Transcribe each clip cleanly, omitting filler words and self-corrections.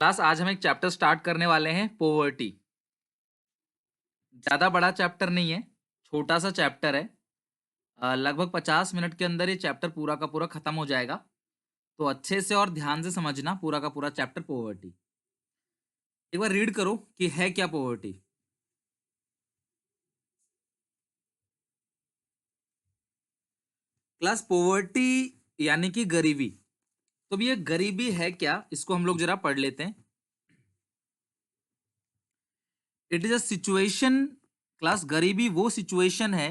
Class आज हम एक चैप्टर स्टार्ट करने वाले हैं पोवर्टी। ज्यादा बड़ा चैप्टर नहीं है, छोटा सा चैप्टर है। लगभग 50 मिनट के अंदर ये चैप्टर पूरा का पूरा खत्म हो जाएगा। तो अच्छे से और ध्यान से समझना पूरा का पूरा चैप्टर पोवर्टी। एक बार रीड करो कि है क्या पोवर्टी। क्लास पोवर्टी यानी कि गरीबी। तो भी ये गरीबी है क्या, इसको हम लोग जरा पढ़ लेते हैं। It is a situation. Class गरीबी वो सिचुएशन है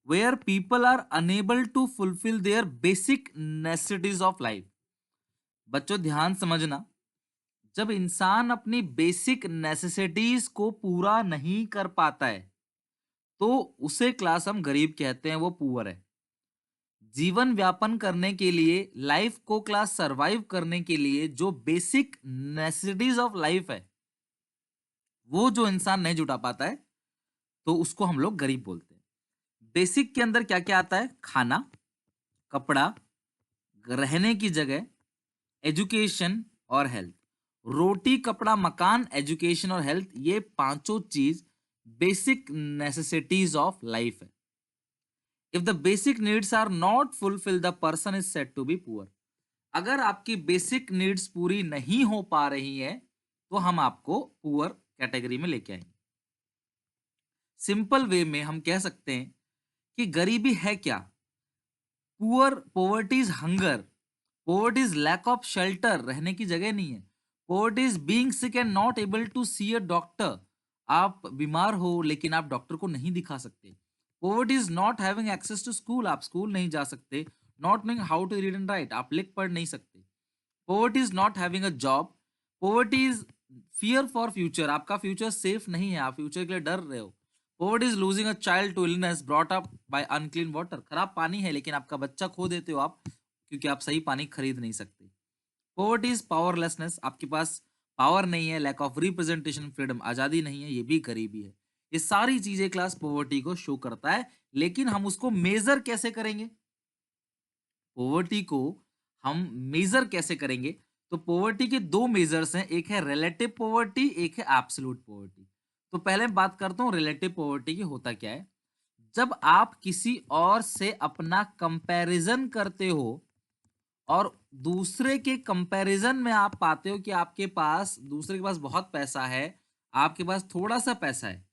where people are unable to fulfill their basic necessities of life। बच्चों ध्यान समझना, जब इंसान अपनी बेसिक नेसेसिटीज को पूरा नहीं कर पाता है तो उसे क्लास हम गरीब कहते हैं, वो पुअर है। जीवन व्यापन करने के लिए, लाइफ को क्लास सरवाइव करने के लिए जो बेसिक नेसेसिटीज ऑफ लाइफ है वो जो इंसान नहीं जुटा पाता है तो उसको हम लोग गरीब बोलते हैं। बेसिक के अंदर क्या क्या आता है? खाना, कपड़ा, रहने की जगह, एजुकेशन और हेल्थ। रोटी, कपड़ा, मकान, एजुकेशन और हेल्थ, ये पांचों चीज बेसिक नेसेसिटीज ऑफ लाइफ है। If the basic needs are not fulfil, the person is said to be poor. अगर आपकी बेसिक नीड्स पूरी नहीं हो पा रही है तो हम आपको पुअर कैटेगरी में लेके आएंगे। सिंपल वे में हम कह सकते हैं कि गरीबी है क्या? Poor, poverty is hunger, poverty is lack of shelter, रहने की जगह नहीं है। Poverty is being sick and not able to see a doctor, आप बीमार हो लेकिन आप डॉक्टर को नहीं दिखा सकते। Poverty is not having access to school, आप स्कूल नहीं जा सकते। Not knowing how to read and write, आप लिख पढ़ नहीं सकते। Poverty is not having a job, poverty is fear for future, आपका फ्यूचर सेफ नहीं है, आप फ्यूचर के लिए डर रहे हो। Poverty is losing a child to illness brought up by unclean water, खराब पानी है लेकिन आपका बच्चा खो देते हो आप क्योंकि आप सही पानी खरीद नहीं सकते। पोवर्टी इज पावरलेसनेस, आपके पास पावर नहीं है, लैक ऑफ रिप्रेजेंटेशन फ्रीडम, आजादी नहीं है, ये भी गरीबी है। ये सारी चीजें क्लास पोवर्टी को शो करता है, लेकिन हम उसको मेजर कैसे करेंगे? पोवर्टी को हम मेजर कैसे करेंगे? तो पोवर्टी के दो मेजर्स हैं, एक है रिलेटिव पोवर्टी, एक है एब्सोल्यूट पोवर्टी। तो पहले मैं बात करता हूं रिलेटिव पोवर्टी की। होता क्या है? जब आप किसी और से अपना कंपैरिजन करते हो और दूसरे के कंपैरिजन में आप पाते हो कि आपके पास, दूसरे के पास बहुत पैसा है, आपके पास थोड़ा सा पैसा है,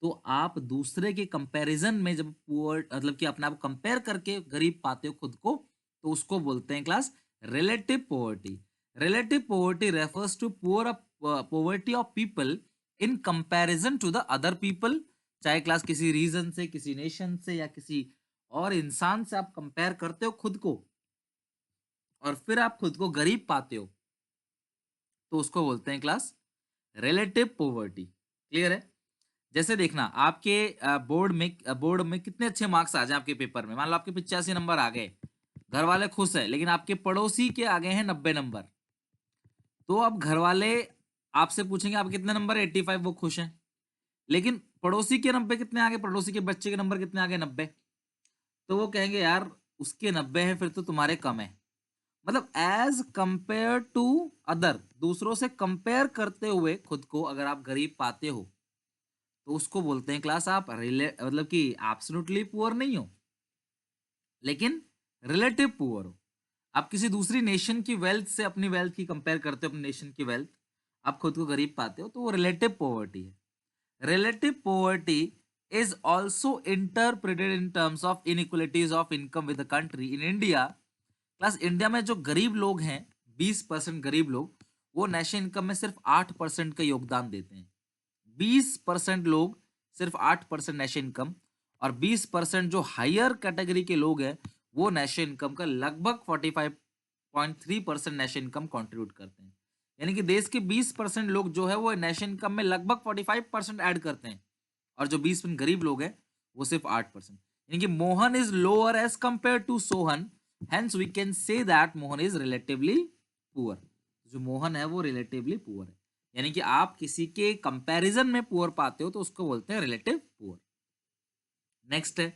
तो आप दूसरे के कंपैरिजन में जब पुअर, मतलब कि अपने आप कंपेयर करके गरीब पाते हो खुद को, तो उसको बोलते हैं class relative poverty. Relative poverty refers to poor poverty of people in comparison to the other people. चाहे क्लास किसी रीजन से, किसी नेशन से या किसी और इंसान से आप कंपेयर करते हो खुद को और फिर आप खुद को गरीब पाते हो, तो उसको बोलते हैं क्लास रिलेटिव पोवर्टी। क्लियर है? जैसे देखना, आपके बोर्ड में कितने अच्छे मार्क्स आ जाए आपके पेपर में, मान लो आपके 85 नंबर आ गए, घर वाले खुश है, लेकिन आपके पड़ोसी के आ गए हैं 90 नंबर। तो अब घर वाले आपसे पूछेंगे आप कितने नंबर? 85, वो खुश हैं। लेकिन पड़ोसी के 90 कितने आ गए, पड़ोसी के बच्चे के नंबर कितने आ गए? 90। तो वो कहेंगे यार उसके 90 है, फिर तो तुम्हारे कम है। मतलब एज कंपेयर टू अदर, दूसरों से कंपेयर करते हुए खुद को अगर आप गरीब पाते हो तो उसको बोलते हैं क्लास आप मतलब कि एब्सोल्युटली पुअर नहीं हो लेकिन रिलेटिव पुअर हो। आप किसी दूसरी नेशन की वेल्थ से अपनी वेल्थ की कंपेयर करते हो, अपनी नेशन की वेल्थ, आप खुद को गरीब पाते हो, तो वो रिलेटिव पॉवर्टी है। Relative poverty is also interpreted in terms of inequalities of income with the country. In India, plus India में जो गरीब लोग हैं, 20% गरीब लोग, वो नेशनल इनकम में सिर्फ 8% का योगदान देते हैं। 20% लोग सिर्फ 8% नेशनल इनकम, और 20% जो हायर कैटेगरी के लोग हैं वो नेशनल इनकम का लगभग 45.3% नेशनल इनकम कंट्रीब्यूट करते हैं। यानी कि देश के 20% लोग जो है वो नेशनल इनकम में लगभग 45% ऐड करते हैं, और जो 20% गरीब लोग हैं वो सिर्फ 8%। यानी कि Mohan is lower as compare to Sohan, hence we can say that Mohan is relatively poor. जो मोहन है वो रिलेटिवली पुअर है, यानी कि आप किसी के कंपैरिजन में पुअर पाते हो तो उसको बोलते हैं रिलेटिव पुअर। नेक्स्ट है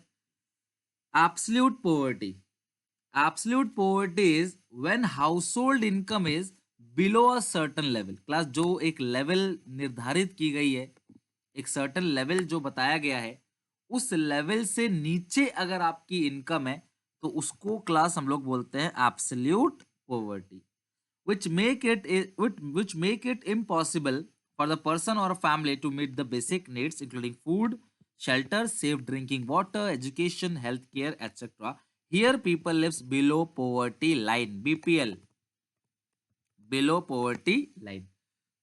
absolute poverty. Absolute poverty is when household income is below a certain level. Class जो एक लेवल निर्धारित की गई है, एक सर्टन लेवल जो बताया गया है, उस लेवल से नीचे अगर आपकी इनकम है तो उसको क्लास हम लोग बोलते हैं absolute poverty, which make it impossible for the person or a family to meet the basic needs including food, shelter, safe drinking water, education, healthcare, etc. Here people lives below poverty line, BPL, below poverty line.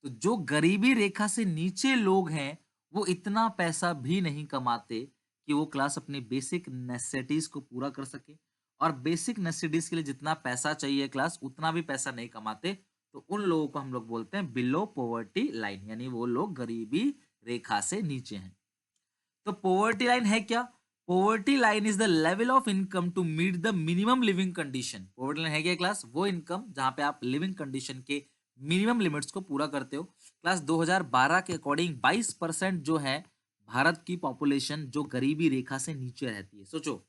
तो जो गरीबी रेखा से नीचे लोग हैं वो इतना पैसा भी नहीं कमाते कि वो क्लास अपनी बेसिक नेसेसिटीज को पूरा कर सके, और बेसिक नेसेसिटीज के लिए जितना पैसा चाहिए क्लास उतना भी पैसा नहीं कमाते। तो उन लोगों को हम लोग बोलते हैं बिलो पॉवर्टी लाइन, यानी वो लोग गरीबी रेखा से नीचे हैं। तो पॉवर्टी लाइन है क्या? Poverty line is the level of income to meet the minimum living condition. Poverty line है क्या क्लास? वो इनकम जहां पे आप लिविंग कंडीशन के मिनिमम लिमिट्स को पूरा करते हो। क्लास 2012 के अकॉर्डिंग 22% जो है भारत की पॉपुलेशन जो गरीबी रेखा से नीचे रहती है। सोचो,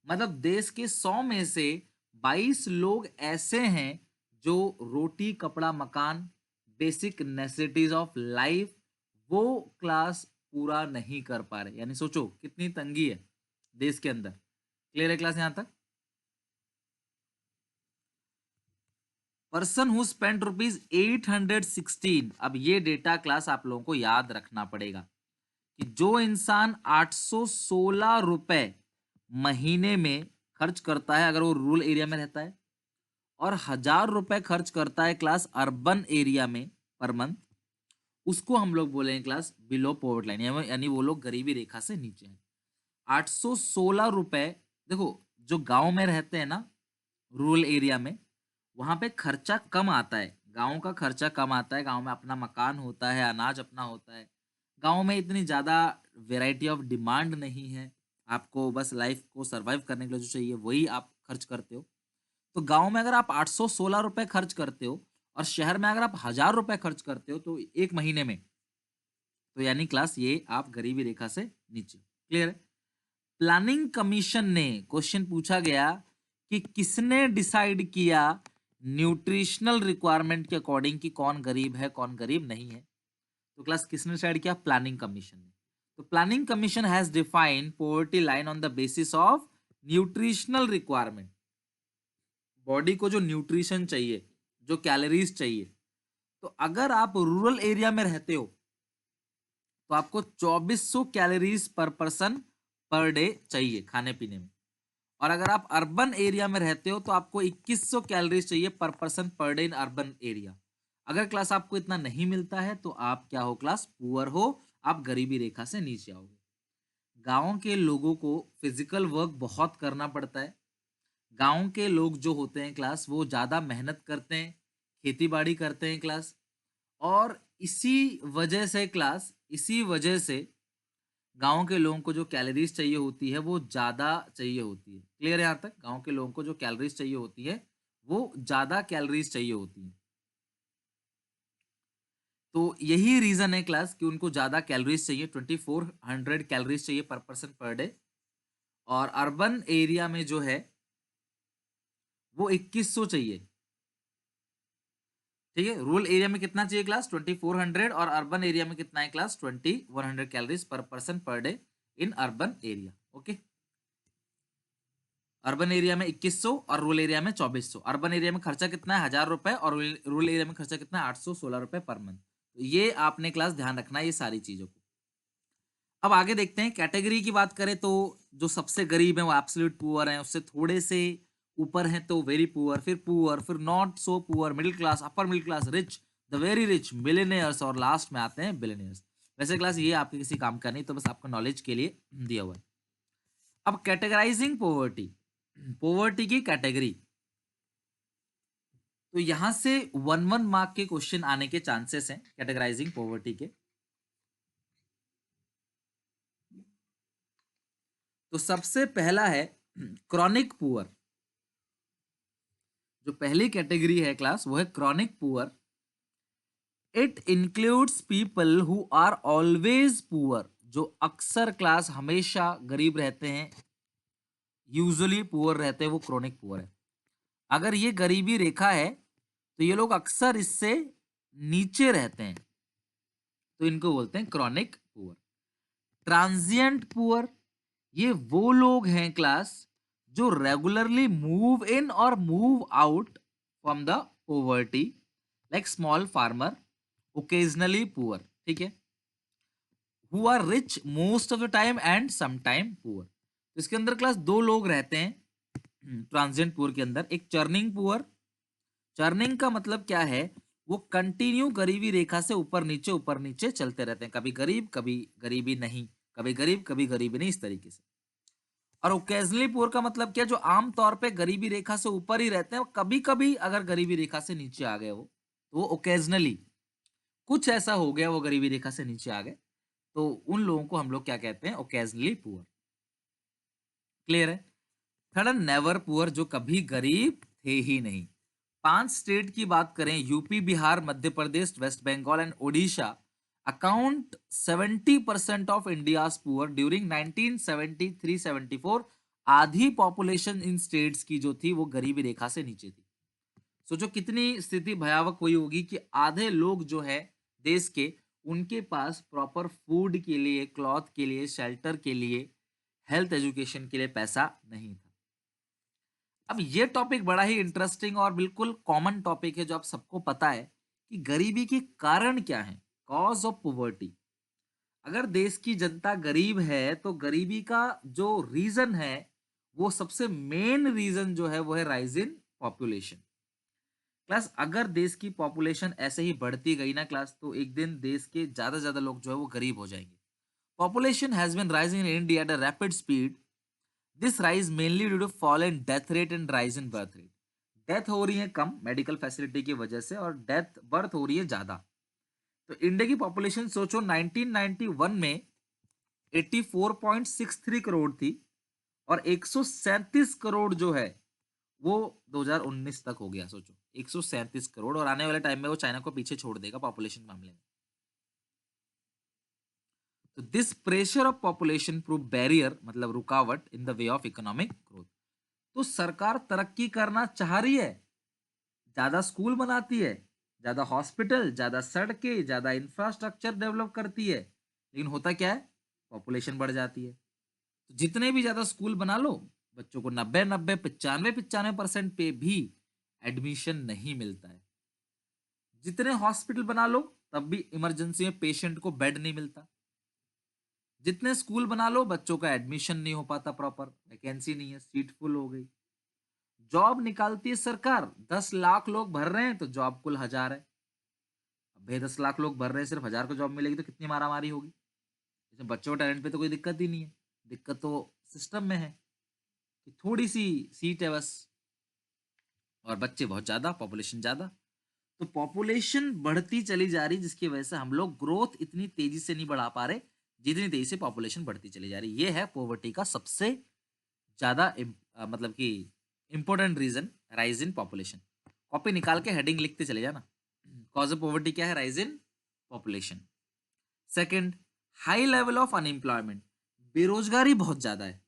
मतलब देश के 100 में से 22 लोग ऐसे हैं जो रोटी, कपड़ा, मकान, बेसिक नेसेसिटीज ऑफ लाइफ वो क्लास पूरा नहीं कर पा रहे। यानी सोचो कितनी तंगी है देश के अंदर। क्लियर है क्लास यहां तक? पर्सन हु स्पेंड ₹816, अब ये डेटा क्लास आप लोगों को याद रखना पड़ेगा कि जो इंसान 816 रुपए महीने में खर्च करता है अगर वो रूरल एरिया में रहता है, और 1000 रुपए खर्च करता है क्लास अर्बन एरिया में पर मंथ, उसको हम लोग बोलेंगे क्लास बिलो पॉवर्टी लाइन, यानी वो लोग गरीबी रेखा से नीचे हैं। 816 रुपए। देखो, जो गांव में रहते हैं ना, रूरल एरिया में, वहां पे खर्चा कम आता है, गांव का खर्चा कम आता है, गांव में अपना मकान होता है, अनाज अपना होता है, गांव में इतनी ज्यादा वेराइटी ऑफ डिमांड नहीं है, आपको बस लाइफ को सरवाइव करने के लिए जो चाहिए वही आप खर्च करते हो। तो गांव में अगर आप 816 रुपए खर्च करते हो और शहर में अगर आप 1000 रुपए खर्च करते हो तो एक महीने में, तो यानी क्लास ये आप गरीबी रेखा से नीचे। क्लियर है? प्लानिंग कमीशन ने क्वेश्चन पूछा गया कि किसने डिसाइड किया न्यूट्रिशनल रिक्वायरमेंट के अकॉर्डिंग कि कौन गरीब है कौन गरीब नहीं है। तो क्लास किसने डिसाइड किया? प्लानिंग कमीशन ने। तो planning commission has defined poverty line on the basis of nutritional requirement. Body को जो न्यूट्रिशन चाहिए, जो कैलोरीज चाहिए, तो अगर आप रूरल एरिया में रहते हो तो आपको 2400 कैलोरीज पर पर्सन पर डे चाहिए खाने पीने में, और अगर आप अर्बन एरिया में रहते हो तो आपको 2100 कैलोरीज चाहिए पर person per day in urban area. अगर क्लास आपको इतना नहीं मिलता है तो आप क्या हो क्लास? पुअर हो, आप गरीबी रेखा से नीचे आओगे। गांव के लोगों को फिजिकल वर्क बहुत करना पड़ता है। गांव के लोग जो होते हैं क्लास वो ज़्यादा मेहनत करते हैं, खेती बाड़ी करते हैं क्लास, और इसी वजह से गांव के लोगों को जो कैलोरीज चाहिए होती है वो ज़्यादा चाहिए होती है। क्लियर है यहाँ तक? गांव के लोगों को जो कैलोरीज चाहिए होती है वो ज़्यादा कैलोरीज चाहिए होती है। तो यही रीज़न है क्लास कि उनको ज़्यादा कैलोरीज चाहिए, 2400 कैलोरीज चाहिए पर पर्सन पर डे। और अर्बन एरिया में जो है वो 2100 चाहिए। ठीक है, रूरल एरिया में कितना चाहिए क्लास? 2400, और अर्बन एरिया में कितना है क्लास? 2100 कैलोरीज पर person per day in urban area. Okay, urban area में 2100 और रूरल एरिया में 2400। अर्बन एरिया में खर्चा कितना है? 1000 रुपए, और रूरल एरिया में खर्चा कितना है? 816 रुपए पर मंथ। तो ये आपने क्लास ध्यान रखना है ये सारी चीजों को। अब आगे देखते हैं, कैटेगरी की बात करें तो जो सबसे गरीब है वो एब्सोल्यूट पुअर हैं, उससे थोड़े से ऊपर हैं तो वेरी पुअर, फिर not so poor, middle class, upper middle class, rich, the very rich, millionaires, और लास्ट में आते हैं बिलियनियर्स। वैसे क्लास ये आपके किसी काम का नहीं, तो बस आपका नॉलेज के लिए दिया हुआ है। अब कैटेगराइजिंग पॉवर्टी, पॉवर्टी की कैटेगरी, तो यहां से 1 1 मार्क के क्वेश्चन आने के चांसेस हैं कैटेगराइजिंग पॉवर्टी के। तो सबसे पहला है क्रॉनिक पुअर। जो पहली कैटेगरी है क्लास वो है chronic poor. It includes people who are always poor, जो अक्सर क्लास हमेशा गरीब रहते हैं, यूजुअली पुअर रहते हैं, वो क्रॉनिक पुअर है। अगर ये गरीबी रेखा है तो ये लोग अक्सर इससे नीचे रहते हैं, तो इनको बोलते हैं क्रॉनिक पुअर। ट्रांजिएंट पुअर, ये वो लोग हैं क्लास जो रेगुलरली मूव इन और move out from the poverty, like small farmer, occasionally poor, ठीक है, who are rich most of the time and some time poor. तो इसके अंदर क्लास दो लोग रहते हैं ट्रांजिएंट पुअर के अंदर। एक चर्निंग पुअर, चर्निंग का मतलब क्या है, वो कंटिन्यू गरीबी रेखा से ऊपर नीचे चलते रहते हैं, कभी गरीब कभी गरीबी नहीं, कभी गरीब कभी गरीबी नहीं, इस तरीके से। और ओकेजनली पुअर का मतलब क्या, जो आम तौर पे गरीबी रेखा से ऊपर ही रहते हैं, कभी कभी अगर गरीबी रेखा से नीचे आ गए वो, तो वो ओकेजनली, कुछ ऐसा हो गया वो गरीबी रेखा से नीचे आ गए, तो उन लोगों को हम लोग क्या कहते हैं, ओकेजनली पुअर। क्लियर है। थर्ड, नेवर पुअर, जो कभी गरीब थे ही नहीं। 5 स्टेट की बात करें, UP, Bihar, Madhya Pradesh, West Bengal and Odisha account 70% of India's poor during 1973-74। आधी पॉपुलेशन इन स्टेट्स की जो थी वो गरीबी रेखा से नीचे थी। सोचो कितनी स्थिति भयावह हुई होगी कि आधे लोग जो है देश के, उनके पास प्रॉपर फूड के लिए, क्लॉथ के लिए, शेल्टर के लिए, हेल्थ एजुकेशन के लिए पैसा नहीं था। अब ये टॉपिक बड़ा ही इंटरेस्टिंग और बिल्कुल कॉमन टॉपिक है, जो आप सबको पता है कि गरीबी के कारण क्या है, कॉज ऑफ पॉवर्टी। अगर देश की जनता गरीब है तो गरीबी का जो रीजन है, वो सबसे मेन रीजन जो है वो है राइज इन पॉपुलेशन। क्लास अगर देश की पॉपुलेशन ऐसे ही बढ़ती गई ना क्लास, तो एक दिन देश के ज्यादा से ज्यादा लोग जो है वो गरीब हो जाएंगे। Population has been rising in India at a rapid speed. This rise mainly due to fall in death rate and rise in birth rate. Death हो रही है कम मेडिकल फैसिलिटी की वजह से, और डेथ बर्थ हो रही है ज्यादा। तो इंडिया की पॉपुलेशन सोचो 1991 में 84.63 करोड़ थी, और 137 करोड़ जो है वो 2019 तक हो गया। सोचो 137 करोड़, और आने वाले टाइम में वो चाइना को पीछे छोड़ देगा पॉपुलेशन मामले में। तो this pressure of population prove barrier, मतलब रुकावट in the way of economic growth. तो सरकार तरक्की करना चाह रही है, ज्यादा स्कूल बनाती है, ज्यादा हॉस्पिटल, ज्यादा सड़कें, ज्यादा इंफ्रास्ट्रक्चर डेवलप करती है, लेकिन होता क्या है, पॉपुलेशन बढ़ जाती है। तो जितने भी ज्यादा स्कूल बना लो, बच्चों को 90-90, 95-95% पे भी एडमिशन नहीं मिलता है। जितने हॉस्पिटल बना लो, तब भी इमरजेंसी में पेशेंट को बेड नहीं मिलता। जितने स्कूल बना लो, बच्चों का एडमिशन नहीं हो पाता, प्रॉपर वैकेंसी नहीं है, सीट फुल हो गई। जॉब निकालती है सरकार, 10 लाख लोग भर रहे हैं तो जॉब कुल 1,000 है। अब भाई 10 लाख लोग भर रहे हैं, सिर्फ 1,000 को जॉब मिलेगी तो कितनी मारामारी होगी। इसमें बच्चों के टैलेंट पे तो कोई दिक्कत ही नहीं है, दिक्कत तो सिस्टम में है कि थोड़ी सी सीट है बस, और बच्चे बहुत ज्यादा, पॉपुलेशन ज्यादा। तो पॉपुलेशन बढ़ती चली जा रही, जिसकी वजह से हम लोग ग्रोथ इतनी तेजी से नहीं बढ़ा पा रहे जितनी तेजी से पॉपुलेशन बढ़ती चली जा रही। ये है पॉवर्टी का सबसे ज्यादा मतलब कि important reason, rise in population. Copy निकाल के हेडिंग लिखते चले जाना। कॉज ऑफ पॉवर्टी क्या है, rise in population. Second, high level of unemployment, बेरोजगारी बहुत ज्यादा है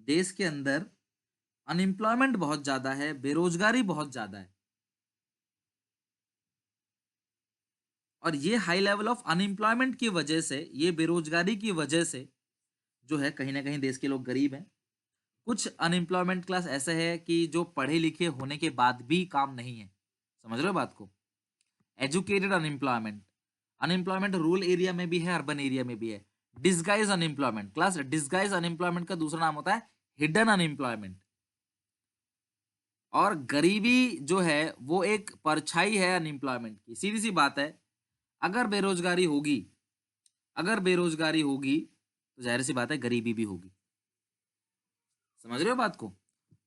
देश के अंदर, अनएम्प्लॉयमेंट बहुत ज्यादा है, बेरोजगारी बहुत ज्यादा है। और ये हाई लेवल ऑफ अनएम्प्लॉयमेंट की वजह से, ये बेरोजगारी की वजह से जो है, कहीं ना कहीं देश के लोग गरीब हैं। कुछ अनएम्प्लॉयमेंट क्लास ऐसे है कि जो पढ़े लिखे होने के बाद भी काम नहीं है। समझ रहे हो बात को। Educated unemployment, unemployment rural area में भी है, अर्बन एरिया में भी है। Disguise unemployment class, disguise unemployment का दूसरा नाम होता है हिडन अनएम्प्लॉयमेंट। और गरीबी जो है वो एक परछाई है अनएम्प्लॉयमेंट की। सीधी सी बात है, अगर बेरोजगारी होगी, अगर बेरोजगारी होगी तो जाहिर सी बात है गरीबी भी होगी। समझ रहे हो बात को।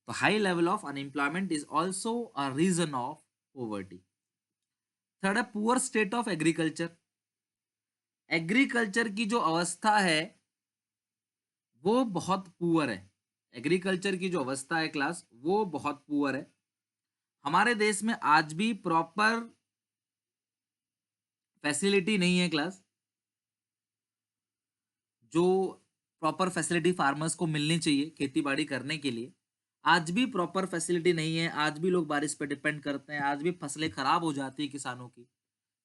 तो high level of unemployment is also a reason of poverty. Third है poor state of agriculture. Agriculture की जो अवस्था है वो बहुत पुअर है। एग्रीकल्चर की जो अवस्था है क्लास, वो बहुत पुअर है। हमारे देश में आज भी प्रॉपर फैसिलिटी नहीं है क्लास, जो प्रॉपर फैसिलिटी फार्मर्स को मिलनी चाहिए खेती बाड़ी करने के लिए। आज भी प्रॉपर फैसिलिटी नहीं है, आज भी लोग बारिश पे डिपेंड करते हैं, आज भी फसलें खराब हो जाती है किसानों की।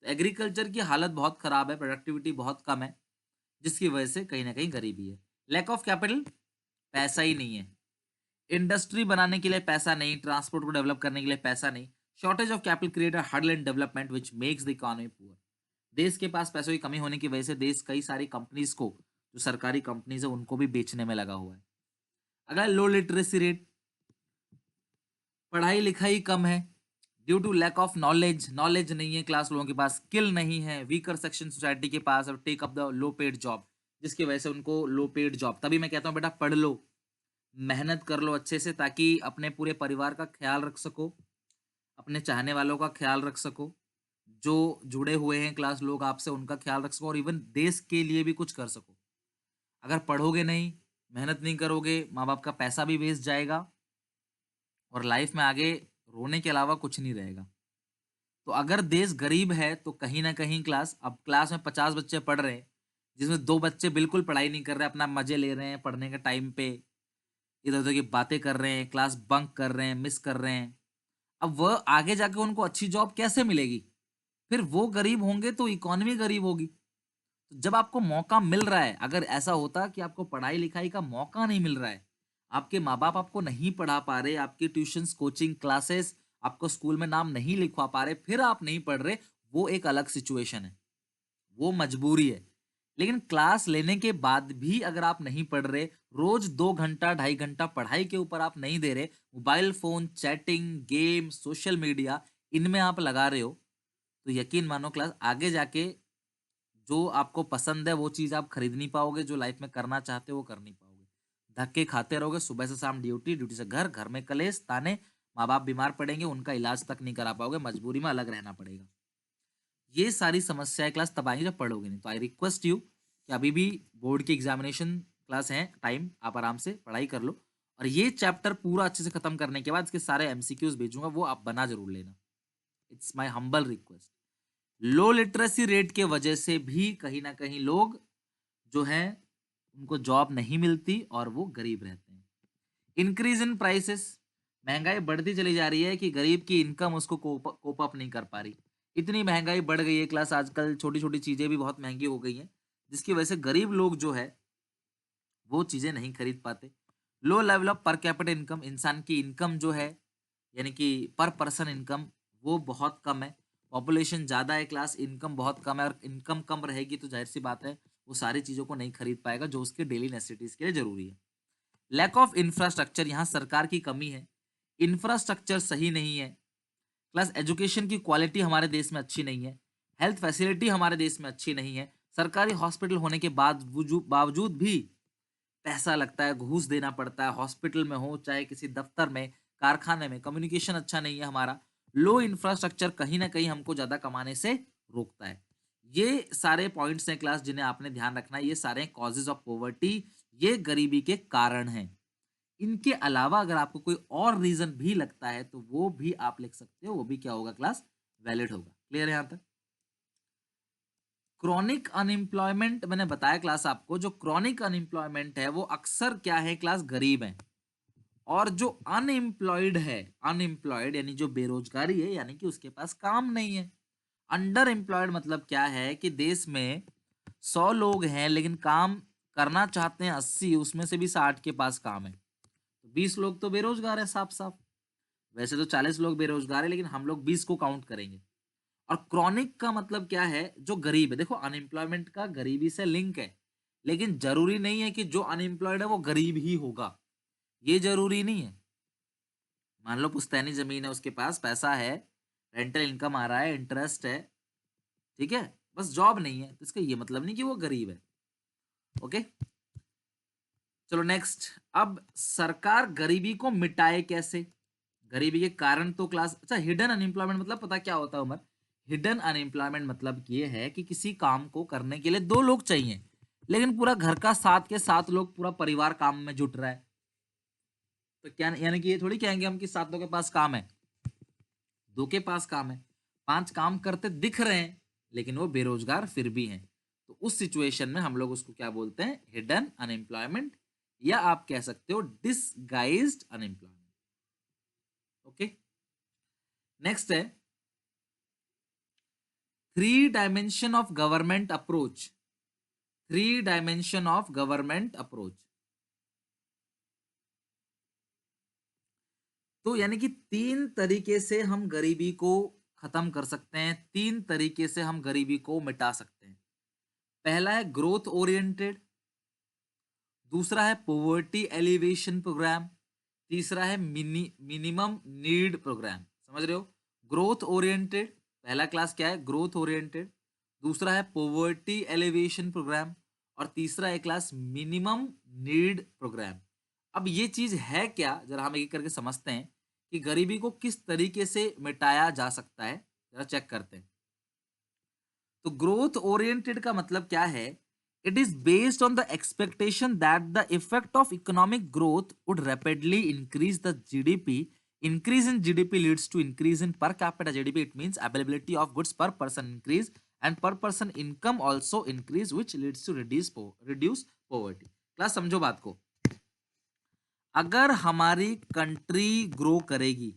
एग्रीकल्चर की हालत बहुत खराब है, प्रोडक्टिविटी बहुत कम है, जिसकी वजह से कहीं न कहीं गरीबी है। लैक ऑफ कैपिटल, पैसा ही नहीं है। इंडस्ट्री बनाने के लिए पैसा नहीं, ट्रांसपोर्ट को डेवलप करने के लिए पैसा नहीं। Shortage of capital create a hurdle in development which makes the economy poor. देश के पास पैसों की कमी होने की वजह से देश कई सारी कंपनीज़ को, जो सरकारी कंपनीज़ है, उनको भी बेचने में लगा हुआ है। अगला लो लिटरेसी रेट, पढ़ाई लिखाई कम है due to lack of knowledge. Knowledge नहीं है क्लास लोगों के पास, स्किल नहीं है वीकर सेक्शन सोसाइटी के पास, और take up the low paid job, जिसकी वजह से उनको लो पेड जॉब। तभी मैं कहता हूँ बेटा पढ़ लो, मेहनत कर लो अच्छे से, ताकि अपने पूरे परिवार का ख्याल रख सको, अपने चाहने वालों का ख्याल रख सको, जो जुड़े हुए हैं क्लास लोग आपसे उनका ख्याल रख सको, और इवन देश के लिए भी कुछ कर सको। अगर पढ़ोगे नहीं, मेहनत नहीं करोगे, माँ बाप का पैसा भी वेस्ट जाएगा, और लाइफ में आगे रोने के अलावा कुछ नहीं रहेगा। तो अगर देश गरीब है तो कहीं न कहीं अब क्लास में 50 बच्चे पढ़ रहे हैं, जिसमें 2 बच्चे बिल्कुल पढ़ाई नहीं कर रहे हैं, अपना मज़े ले रहे हैं पढ़ने के टाइम पे, इधर-उधर की बातें कर रहे हैं, क्लास बंक कर रहे हैं, मिस कर रहे हैं। अब वह आगे जाके उनको अच्छी जॉब कैसे मिलेगी? फिर वो गरीब होंगे तो इकॉनमी गरीब होगी। तो जब आपको मौका मिल रहा है, अगर ऐसा होता कि आपको पढ़ाई-लिखाई का मौका नहीं मिल रहा है, आपके माँ-बाप आपको नहीं पढ़ा पा रहे, आपकी ट्यूशन्स, कोचिंग क्लासेस आपको स्कूल में नाम नहीं लिखवा पा रहे, फिर आप नहीं पढ़ रहे, वो एक अलग सिचुएशन है, वो मजबूरी है। लेकिन क्लास लेने के बाद भी अगर आप नहीं पढ़ रहे, रोज़ 2 घंटा, ढाई घंटा पढ़ाई के ऊपर आप नहीं दे रहे, mobile phone, chatting, game, social media, इनमें आप लगा रहे हो, तो यकीन मानो क्लास आगे जाके जो आपको पसंद है वो चीज़ आप खरीद नहीं पाओगे, जो लाइफ में करना चाहते हो वो कर नहीं पाओगे। धक्के खाते रहोगे, सुबह से शाम ड्यूटी, ड्यूटी से घर, घर में कलेश, ताने, माँ-बाप बीमार पड़ेंगे, उनका इलाज तक नहीं करा पाओगे, मजबूरी में अलग रहना पड़ेगा। ये सारी समस्याएँ क्लास तब आएँगी जब पढ़ोगे नहीं। तो आई रिक्वेस्ट यू कि अभी भी बोर्ड की एग्ज़ामिनेशन क्लास है, टाइम आप आराम से पढ़ाई कर लो, और ये चैप्टर पूरा अच्छे से खत्म करने के बाद इसके सारे एमसीक्यूज़ भेजूँगा, वो आप बना ज़रूर लेना। It's my humble request. Low literacy rate के वजह से भी कहीं न कहीं लोग जो हैं, उनको जॉब नहीं मिलती और वो गरीब रहते हैं। इंक्रीज़ इन प्राइसेस, महँगाई बढ़ती चली जा रही है कि गरीब की इनकम उसको कोप अप नहीं कर पा रही। इतनी महँगाई बढ़ गई है क्लास, आजकल छोटी-छोटी चीज़ें भी बहुत महँगी हो गई हैं, जिसकी वजह से गरीब लोग जो है, वो चीज़ें नहीं खरीद पाते। Low level of per capita income, इंसान की इनकम जो है, यानी कि पर पर्सन इनकम, वो बहुत कम है। पॉपुलेशन ज़्यादा है क्लास, इनकम बहुत कम है, और इनकम कम रहेगी तो ज़ाहिर-सी बात है, वो सारी चीज़ों को नहीं खरीद पाएगा जो उसके डेली नेसेसिटीज़ के लिए ज़रूरी है। लैक ऑफ इंफ्रास्ट्रक्चर, यहाँ सरकार की कमी है। इंफ्रास्ट्रक्चर सही नहीं है। प्लस एजुकेशन की क्वालिटी हमारे देश में अच्छी नहीं है। हेल्थ फैसिलिटी हमारे देश में अच्छी नहीं है। सरकारी हॉस्पिटल होने के बावजूद भी पैसा लगता है, घूस देना पड़ता है, हॉस्पिटल में हो चाहे किसी दफ्तर में, कारखाने में, कम्युनिकेशन अच्छा नहीं है हमारा। लो इंफ्रास्ट्रक्चर कहीं न कहीं हमको ज़्यादा कमाने से रोकता है। ये सारे पॉइंट्स हैं क्लास, जिन्हें आपने ध्यान रखना है, ये सारे कॉजेज़ ऑफ पॉवर्टी, ये गरीबी के कारण हैं। इनके अलावा अगर आपको कोई और रीज़न भी लगता है, तो वो भी आप लिख सकते हो, वो भी क्या होगा क्लास, वैलिड होगा। क्लियर है यहाँ तक? क्रॉनिक अनएम्प्लॉयमेंट मैंने बताया क्लास आपको, जो क्रॉनिक अनएम्प्लॉयमेंट है वो अक्सर क्या है क्लास, गरीब है। और जो अनएम्प्लॉयड है, अनएम्प्लॉयड यानी जो बेरोजगारी है, यानी कि उसके पास काम नहीं है। अंडर एम्प्लॉयड मतलब क्या है कि देश में 100 लोग हैं लेकिन काम करना चाहते हैं 80, उसमें से भी 60 के पास काम है, तो 20 लोग तो बेरोजगार है साफ साफ। वैसे तो 40 लोग बेरोजगार है, लेकिन हम लोग 20 को काउंट करेंगे। और क्रॉनिक का मतलब क्या है, जो गरीब है। देखो अनएम्प्लॉयमेंट का गरीबी से लिंक है, लेकिन जरूरी नहीं है कि जो अनएम्प्लॉयड है वो गरीब ही होगा, ये जरूरी नहीं है। मान लो पुश्तैनी जमीन है, उसके पास पैसा है, रेंटल इनकम आ रहा है, इंटरेस्ट है, ठीक है, बस जॉब नहीं है, तो इसका ये मतलब नहीं कि वो गरीब है। ओके, चलो नेक्स्ट। अब सरकार गरीबी को मिटाए कैसे? गरीबी के कारण तो क्लास, अच्छा हिडन अनएम्प्लॉयमेंट मतलब पता क्या होता है उमर? हिडन अनएम्प्लॉयमेंट मतलब ये है कि किसी काम को करने के लिए 2 लोग चाहिए, लेकिन पूरा घर का 7 के 7 लोग, पूरा परिवार काम में जुट रहा है। तो क्या यानी कि ये थोड़ी कहेंगे हम कि 7 लोगों के पास काम है, 2 के पास काम है, 5 काम करते दिख रहे हैं, लेकिन वो बेरोजगार फिर भी हैं। तो उस सिचुएशन में हम लोग उसको क्या बोलते हैं? हिडन अनएम्प्लॉयमेंट, या आप कह सकते हो डिसगाइज्ड अनएम्प्लॉयमेंट। ओके, नेक्स्ट है three dimension of government approach. Three dimension of government approach, तो यानी कि तीन तरीके से हम गरीबी को खत्म कर सकते हैं, तीन तरीके से हम गरीबी को मिटा सकते हैं। पहला है ग्रोथ ओरिएंटेड, दूसरा है पॉवर्टी एलिवेशन प्रोग्राम, तीसरा है मिनिमम नीड प्रोग्राम। समझ रहे हो? ग्रोथ ओरिएंटेड, पहला क्लास क्या है? ग्रोथ ओरिएंटेड, दूसरा है पॉवर्टी एलिवेशन प्रोग्राम, और तीसरा है क्लास मिनिमम नीड प्रोग्राम। अब ये चीज है क्या, जरा हम एक करके समझते हैं कि गरीबी को किस तरीके से मिटाया जा सकता है, जरा चेक करते हैं। तो ग्रोथ ओरिएंटेड का मतलब क्या है? It is based on the expectation that the effect of economic growth would rapidly increase the GDP. Increase in GDP leads to increase in per capita GDP. It means availability of goods per person increase and per person income also increase, which leads to reduce poverty. Class समझो बात को। अगर हमारी country grow करेगी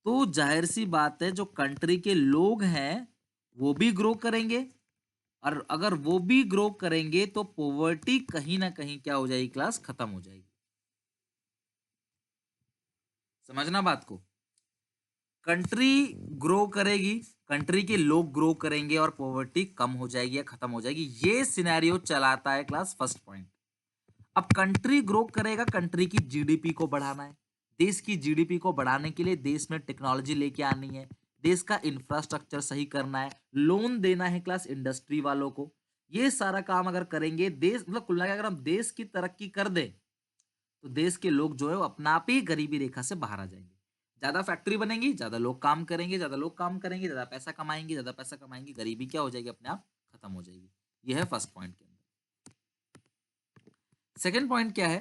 तो जाहिर सी बात है जो कंट्री के लोग हैं वो भी ग्रो करेंगे, और अगर वो भी ग्रो करेंगे तो पॉवर्टी कहीं ना कहीं क्या हो जाएगी क्लास? खत्म हो जाएगी। समझना बात को। कंट्री ग्रो करेगी, कंट्री के लोग ग्रो करेंगे और पॉवर्टी कम हो जाएगी या खत्म हो जाएगी, ये सिनेरियो चलाता है क्लास फर्स्ट पॉइंट। अब कंट्री ग्रो करेगा, कंट्री की जीडीपी को बढ़ाना है। देश की जीडीपी को बढ़ाने के लिए देश में टेक्नोलॉजी लेके आनी है, देश का इंफ्रास्ट्रक्चर सही करना है, लोन देना है क्लास इंडस्ट्री वालों को। ये सारा काम अगर करेंगे देश, मतलब कुल मिला के अगर हम देश की तरक्की कर दें तो देश के लोग जो है वो अपना आप ही गरीबी रेखा से बाहर आ जाएंगे। ज्यादा फैक्ट्री बनेंगी, ज्यादा लोग काम करेंगे, ज्यादा लोग काम करेंगे, ज्यादा पैसा कमाएंगे, ज्यादा पैसा कमाएंगे, गरीबी क्या हो जाएगी? अपने आप खत्म हो जाएगी। यह है फर्स्ट पॉइंट के अंदर। सेकेंड पॉइंट क्या है?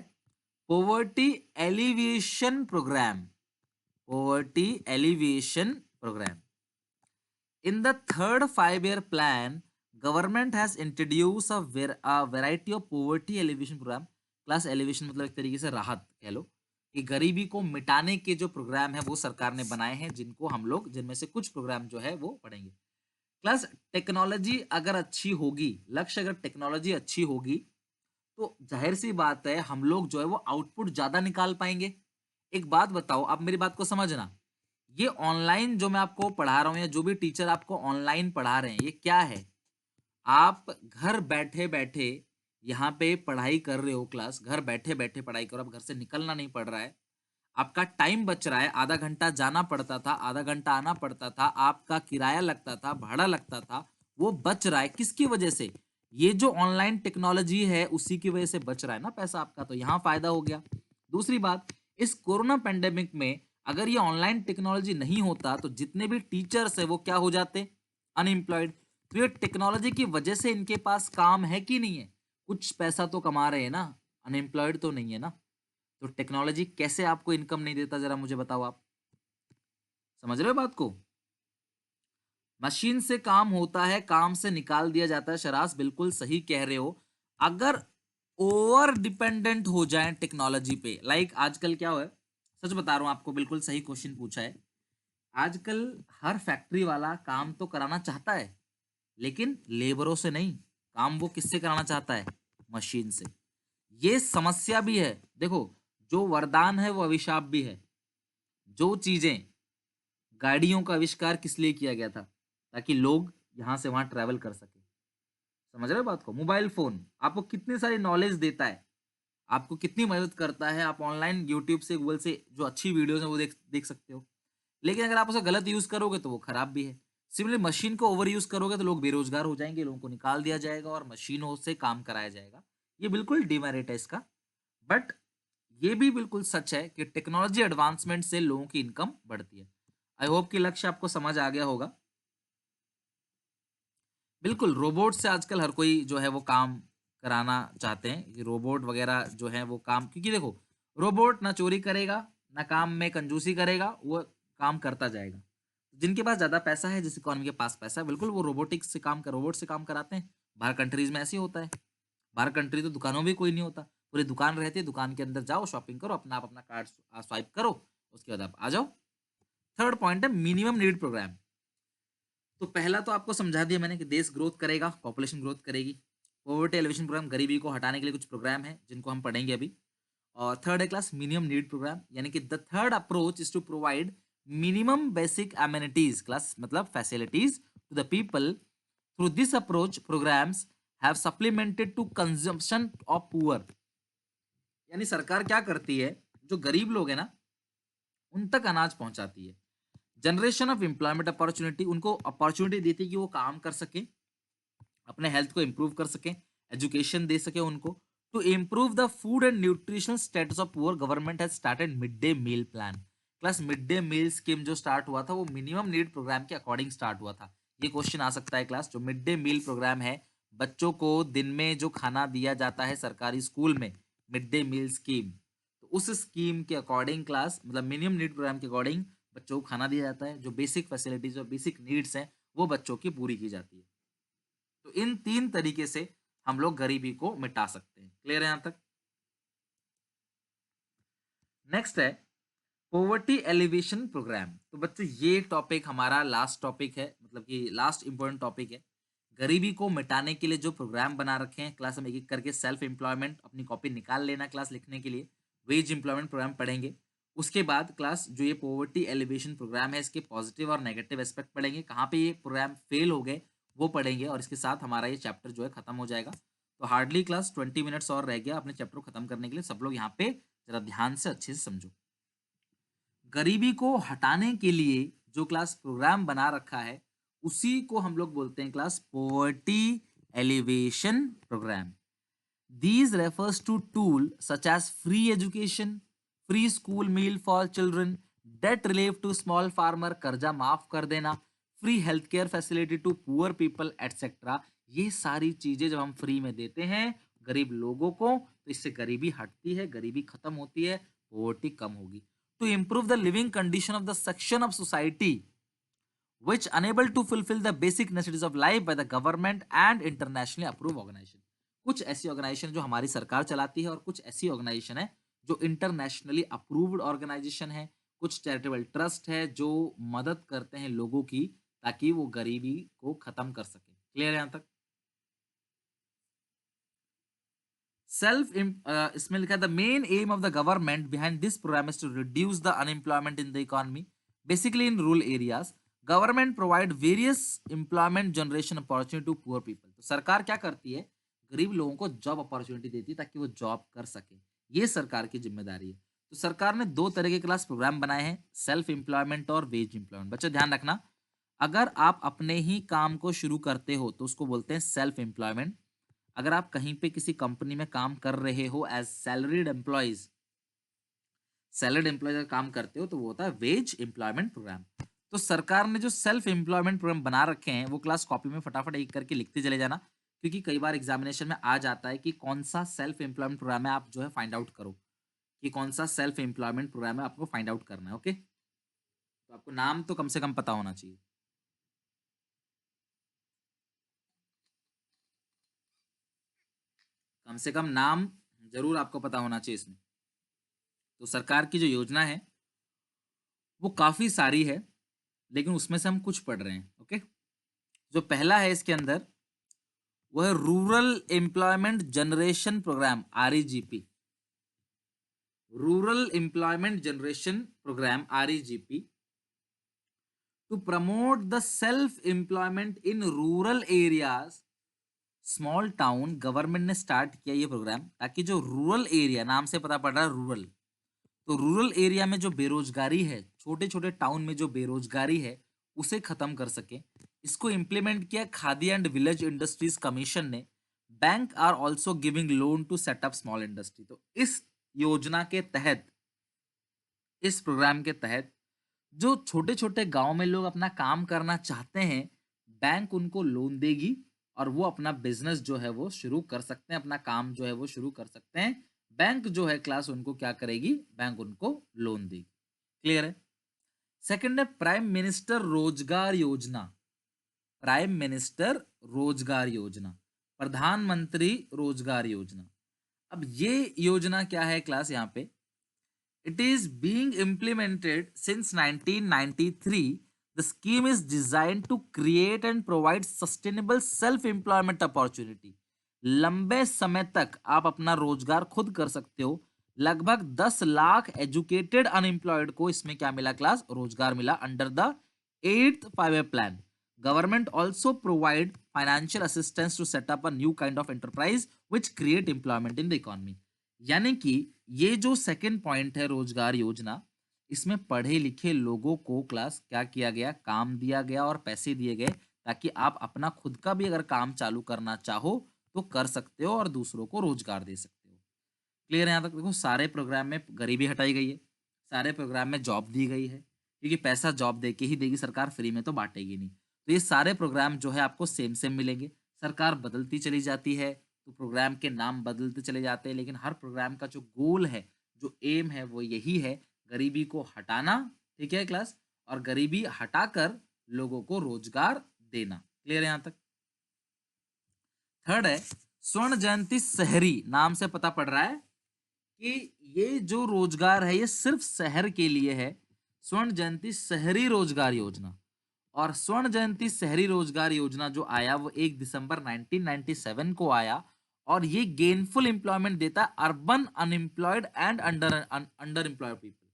Poverty alleviation programme. Poverty alleviation programme, in the third 5 year plan government has introduce a variety of poverty elevation programme. Class elevation मतलब एक तरीके से राहत कह लो, कि गरीबी को मिटाने के जो प्रोग्राम है वो सरकार ने बनाए हैं, जिनको हम लोग, जिनमें से कुछ प्रोग्राम जो है वो पढ़ेंगे। प्लस टेक्नोलॉजी अगर अच्छी होगी, लक्ष्य अगर टेक्नोलॉजी अच्छी होगी तो जाहिर सी बात है हम लोग जो है वो आउटपुट ज्यादा निकाल पाएंगे। एक बात बताओ, आप मेरी बात को समझना, ये ऑनलाइन जो मैं आपको पढ़ा रहा हूँ या जो भी टीचर आपको ऑनलाइन पढ़ा रहे हैं, ये क्या है? आप घर बैठे बैठे यहाँ पे पढ़ाई कर रहे हो, क्लास घर बैठे बैठे पढ़ाई करो, आप घर से निकलना नहीं पड़ रहा है, आपका टाइम बच रहा है, आधा घंटा जाना पड़ता था, आधा घंटा आना पड़ता था, आपका किराया लगता था, भाड़ा लगता था, वो बच रहा है किसकी वजह से? ये जो ऑनलाइन टेक्नोलॉजी है उसी की वजह से बच रहा है ना पैसा आपका, तो यहाँ फायदा हो गया। दूसरी बात, इस कोरोना पेंडेमिक में अगर ये ऑनलाइन टेक्नोलॉजी नहीं होता तो जितने भी टीचर्स है वो क्या हो जाते? अनएम्प्लॉयड। तो ये टेक्नोलॉजी की वजह से इनके पास काम है कि नहीं है? कुछ पैसा तो कमा रहे हैं ना, अनएम्प्लॉयड तो नहीं है ना। तो टेक्नोलॉजी कैसे आपको इनकम नहीं देता, जरा मुझे बताओ आप। समझ रहे हो बात को? मशीन से काम होता है, काम से निकाल दिया जाता है, शरास बिल्कुल सही कह रहे हो। अगर ओवर डिपेंडेंट हो जाए टेक्नोलॉजी पे, लाइक आजकल क्या हो है, सच बता रहा हूं आपको, बिल्कुल सही क्वेश्चन पूछा है। आजकल हर फैक्ट्री वाला काम तो कराना चाहता है, लेकिन लेबरों से नहीं, काम वो किससे कराना चाहता है? मशीन से। ये समस्या भी है। देखो, जो वरदान है वो अभिशाप भी है। जो चीजें, गाड़ियों का आविष्कार किस लिए किया गया था? ताकि लोग यहाँ से वहां ट्रेवल कर सके। समझ रहे हो बात को? मोबाइल फोन आपको कितनी सारी नॉलेज देता है, आपको कितनी मदद करता है, आप ऑनलाइन यूट्यूब से, गूगल से जो अच्छी वीडियोस है वो देख देख सकते हो। लेकिन अगर आप उसे गलत यूज करोगे तो वो खराब भी है। सिमिलरली मशीन को ओवर यूज करोगे तो लोग बेरोजगार हो जाएंगे, लोगों को निकाल दिया जाएगा और मशीनों से काम कराया जाएगा। ये बिल्कुल डिमेरिट है इसका। बट ये भी बिल्कुल सच है कि टेक्नोलॉजी एडवांसमेंट से लोगों की इनकम बढ़ती है। आई होप कि लक्ष्य आपको समझ आ गया होगा। बिल्कुल, रोबोट से आजकल हर कोई जो है वो काम कराना चाहते हैं। ये रोबोट वगैरह जो है वो काम, क्योंकि देखो, रोबोट ना चोरी करेगा, ना काम में कंजूसी करेगा, वो काम करता जाएगा। जिनके पास ज्यादा पैसा है, जिस इकोनॉमी के पास पैसा है, बिल्कुल वो रोबोटिक्स से काम कर रोबोट से काम कराते हैं। बाहर कंट्रीज में ऐसे ही होता है। बाहर कंट्री तो दुकानों में कोई नहीं होता, पूरी दुकान रहती है, दुकान के अंदर जाओ, शॉपिंग करो, अपना आप अपना कार्ड स्वाइप करो उसके बाद आप आ जाओ। थर्ड पॉइंट है मिनिमम नीड प्रोग्राम। तो पहला तो आपको समझा दिया मैंने कि देश ग्रोथ करेगा, पॉपुलेशन ग्रोथ करेगी। पॉवर्टी एलिवेशन प्रोग्राम, गरीबी को हटाने के लिए कुछ प्रोग्राम है जिनको हम पढ़ेंगे अभी। और थर्ड है क्लास मिनिमम नीड प्रोग्राम, यानी कि the third approach is to provide minimum basic amenities, class मतलब facilities to the people. Through this approach programmes have supplemented to consumption of poor. यानी सरकार क्या करती है, जो गरीब लोग हैं ना उन तक अनाज पहुंचाती है। जनरेशन ऑफ एम्प्लॉयमेंट अपॉर्चुनिटी, उनको अपॉर्चुनिटी देती है कि वो काम कर सके, अपने हेल्थ को इंप्रूव कर सके, एजुकेशन दे सके उनको। To improve the food and nutritional status of poor, government has started mid day meal plan. Plus mid day meal scheme जो स्टार्ट हुआ था वो मिनिमम नीड प्रोग्राम के अकॉर्डिंग स्टार्ट हुआ था। ये क्वेश्चन आ सकता है क्लास, जो मिड डे मील प्रोग्राम है, बच्चों को दिन में जो खाना दिया जाता है सरकारी स्कूल में, मिड डे मील स्कीम, तो उस स्कीम के अकॉर्डिंग क्लास मतलब मिनिमम नीड प्रोग्राम के अकॉर्डिंग बच्चों को खाना दिया जाता है, जो बेसिक फैसिलिटीज और बेसिक नीड्स हैं वो बच्चों की पूरी की जाती है। तो इन तीन तरीके से हम लोग गरीबी को मिटा सकते हैं। क्लियर है यहां तक? नेक्स्ट है पॉवर्टी एलिवेशन प्रोग्राम। तो बच्चों ये टॉपिक हमारा लास्ट टॉपिक है, मतलब कि लास्ट इंपॉर्टेंट टॉपिक है। गरीबी को मिटाने के लिए जो प्रोग्राम बना रखे हैं क्लास, हम एक एक करके सेल्फ एम्प्लॉयमेंट अपनी कॉपी निकाल लेना क्लास लिखने के लिए, वेज एम्प्लॉयमेंट प्रोग्राम पढ़ेंगे। उसके बाद क्लास जो ये पॉवर्टी एलिवेशन प्रोग्राम है इसके पॉजिटिव और नेगेटिव एस्पेक्ट पढ़ेंगे, कहाँ पे ये प्रोग्राम फेल हो गए वो पढ़ेंगे, और इसके साथ हमारा ये चैप्टर जो है खत्म हो जाएगा। तो हार्डली क्लास 20 मिनट्स और रह गया अपने चैप्टर को खत्म करने के लिए। सब लोग यहाँ पे जरा ध्यान से अच्छे से समझो। गरीबी को हटाने के लिए जो क्लास प्रोग्राम बना रखा है उसी को हम लोग बोलते हैं class poverty elevation programme. These refers to tool such as free education, free school meal for children, debt relief to small farmer, कर्जा माफ कर देना, free healthcare facility to poor people, etc. ये सारी चीजें जब हम फ्री में देते हैं गरीब लोगों को तो इससे गरीबी हटती है, गरीबी खत्म होती है, पॉवर्टी कम होगी। To improve the living condition of the section of society which unable to fulfill the basic necessities of life by the government and internationally approved organization। कुछ ऐसी ऑर्गेनाइजेशन जो हमारी सरकार चलाती है और कुछ ऐसी ऑर्गेनाइजेशन है जो इंटरनेशनली अप्रूव्ड ऑर्गेनाइजेशन है, कुछ चैरिटेबल ट्रस्ट है जो मदद करते हैं लोगों की ताकि वो गरीबी को खत्म कर सके। क्लियर है यहां तक? सेल्फ इसमें लिखा है the main aim of the government behind this programme is to reduce the unemployment in the economy, basically in rural areas. Government provide various employment generation opportunity to poor people. तो सरकार क्या करती है, गरीब लोगों को जॉब अपॉर्चुनिटी देती है ताकि वो जॉब कर सके, ये सरकार की जिम्मेदारी है। तो सरकार ने दो तरह के क्लास प्रोग्राम बनाए हैं, सेल्फ एम्प्लॉयमेंट और वेज एम्प्लॉयमेंट। बच्चों ध्यान रखना, अगर आप अपने ही काम को शुरू करते हो तो उसको बोलते हैं सेल्फ एम्प्लॉयमेंट। अगर आप कहीं पे किसी कंपनी में काम कर रहे हो एज सैलरीड एम्प्लॉयज का काम करते हो तो वो होता है वेज एम्प्लॉयमेंट प्रोग्राम। तो सरकार ने जो सेल्फ एम्प्लॉयमेंट प्रोग्राम बना रखे हैं वो क्लास कॉपी में फटाफट एक करके लिखते चले जाना, क्योंकि कई बार एग्जामिनेशन में आ जाता है कि कौन सा सेल्फ एम्प्लॉयमेंट प्रोग्राम है, आप जो है फाइंड आउट करो कि कौन सा सेल्फ एम्प्लॉयमेंट प्रोग्राम है, आपको फाइंड आउट करना है। ओके, तो आपको नाम तो कम से कम पता होना चाहिए। कम से कम नाम जरूर आपको पता होना चाहिए इसमें। तो सरकार की जो योजना है वो काफी सारी है, लेकिन उसमें से हम कुछ पढ़ रहे हैं। ओके, जो पहला है इसके अंदर वो है rural employment generation programme, REGP. Rural employment generation programme, REGP, to promote the self employment in rural areas, small town. Government ने स्टार्ट किया ये प्रोग्राम ताकि जो रूरल एरिया, नाम से पता पड़ रहा है रूरल, तो रूरल एरिया में जो बेरोजगारी है, छोटे छोटे टाउन में जो बेरोजगारी है उसे खत्म कर सके। इसको इम्प्लीमेंट किया Khadi and village industries commission ने। Bank are also giving loan to set up small industry. तो इस योजना के तहत, इस प्रोग्राम के तहत जो छोटे छोटे गांव में लोग अपना काम करना चाहते हैं, बैंक उनको लोन देगी और वो अपना बिजनेस जो है वो शुरू कर सकते हैं, अपना काम जो है वो शुरू कर सकते हैं। बैंक जो है क्लास उनको क्या करेगी, बैंक उनको लोन देगी। क्लियर है? सेकंड है प्राइम मिनिस्टर रोजगार योजना। प्राइम मिनिस्टर रोजगार योजना, प्रधानमंत्री रोजगार योजना। अब ये योजना क्या है क्लास, यहाँ पे It is being implemented since 1993. The scheme is designed to create and provide sustainable self-employment opportunity. लंबे समय तक आप अपना रोजगार खुद कर सकते हो। लगभग 10 लाख एजुकेटेड अनएम्प्लॉयड को इसमें क्या मिला क्लास? रोजगार मिला under the 8th 5-year plan. Government also provide financial assistance to set up a new kind of enterprise which create employment in the economy. यानी कि ये जो सेकंड पॉइंट है रोजगार योजना, इसमें पढ़े लिखे लोगों को क्लास क्या किया गया? काम दिया गया और पैसे दिए गए ताकि आप अपना खुद का भी अगर काम चालू करना चाहो तो कर सकते हो और दूसरों को रोजगार दे सकते हो। क्लियर है यहाँ तक? देखो सारे प्रोग्राम में गरीबी हटाई गई है, सारे प्रोग्राम में जॉब दी गई है, क्योंकि पैसा जॉब दे के ही देगी सरकार, फ्री में तो बांटेगी नहीं। तो ये सारे प्रोग्राम जो है आपको सेम सेम मिलेंगे। सरकार बदलती चली जाती है तो प्रोग्राम के नाम बदलते चले जाते हैं, लेकिन हर प्रोग्राम का जो गोल है, जो एम है, वो यही है, गरीबी को हटाना। ठीक है क्लास? और गरीबी हटाकर लोगों को रोजगार देना। क्लियर है यहाँ तक? थर्ड है स्वर्ण जयंती शहरी। नाम से पता पड़ रहा है कि ये जो रोजगार है ये सिर्फ शहर के लिए है। स्वर्ण जयंती शहरी रोजगार योजना। और स्वर्ण जयंती शहरी रोजगार योजना जो आया वो 1 दिसंबर 1997 को आया और ये गेनफुल एम्प्लॉयमेंट देता है urban unemployed and under employed people.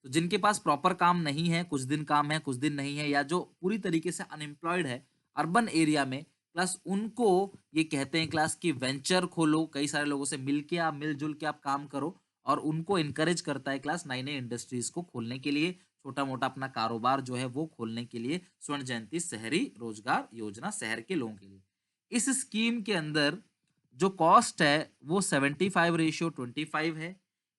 तो जिनके पास प्रॉपर काम नहीं है, कुछ दिन काम है कुछ दिन नहीं है, या जो पूरी तरीके से अनएम्प्लॉयड है अर्बन एरिया में, क्लास उनको ये कहते हैं क्लास की वेंचर खोलो, कई सारे लोगों से मिलके आप मिलजुल के आप काम करो, और उनको इनकरेज करता है क्लास नई नई इंडस्ट्रीज को खोलने के लिए, छोटा मोटा अपना कारोबार जो है वो खोलने के लिए स्वर्ण जयंती शहरी रोजगार योजना शहर के लोगों के लिए। इस स्कीम के अंदर जो कॉस्ट है वो 75:25 है।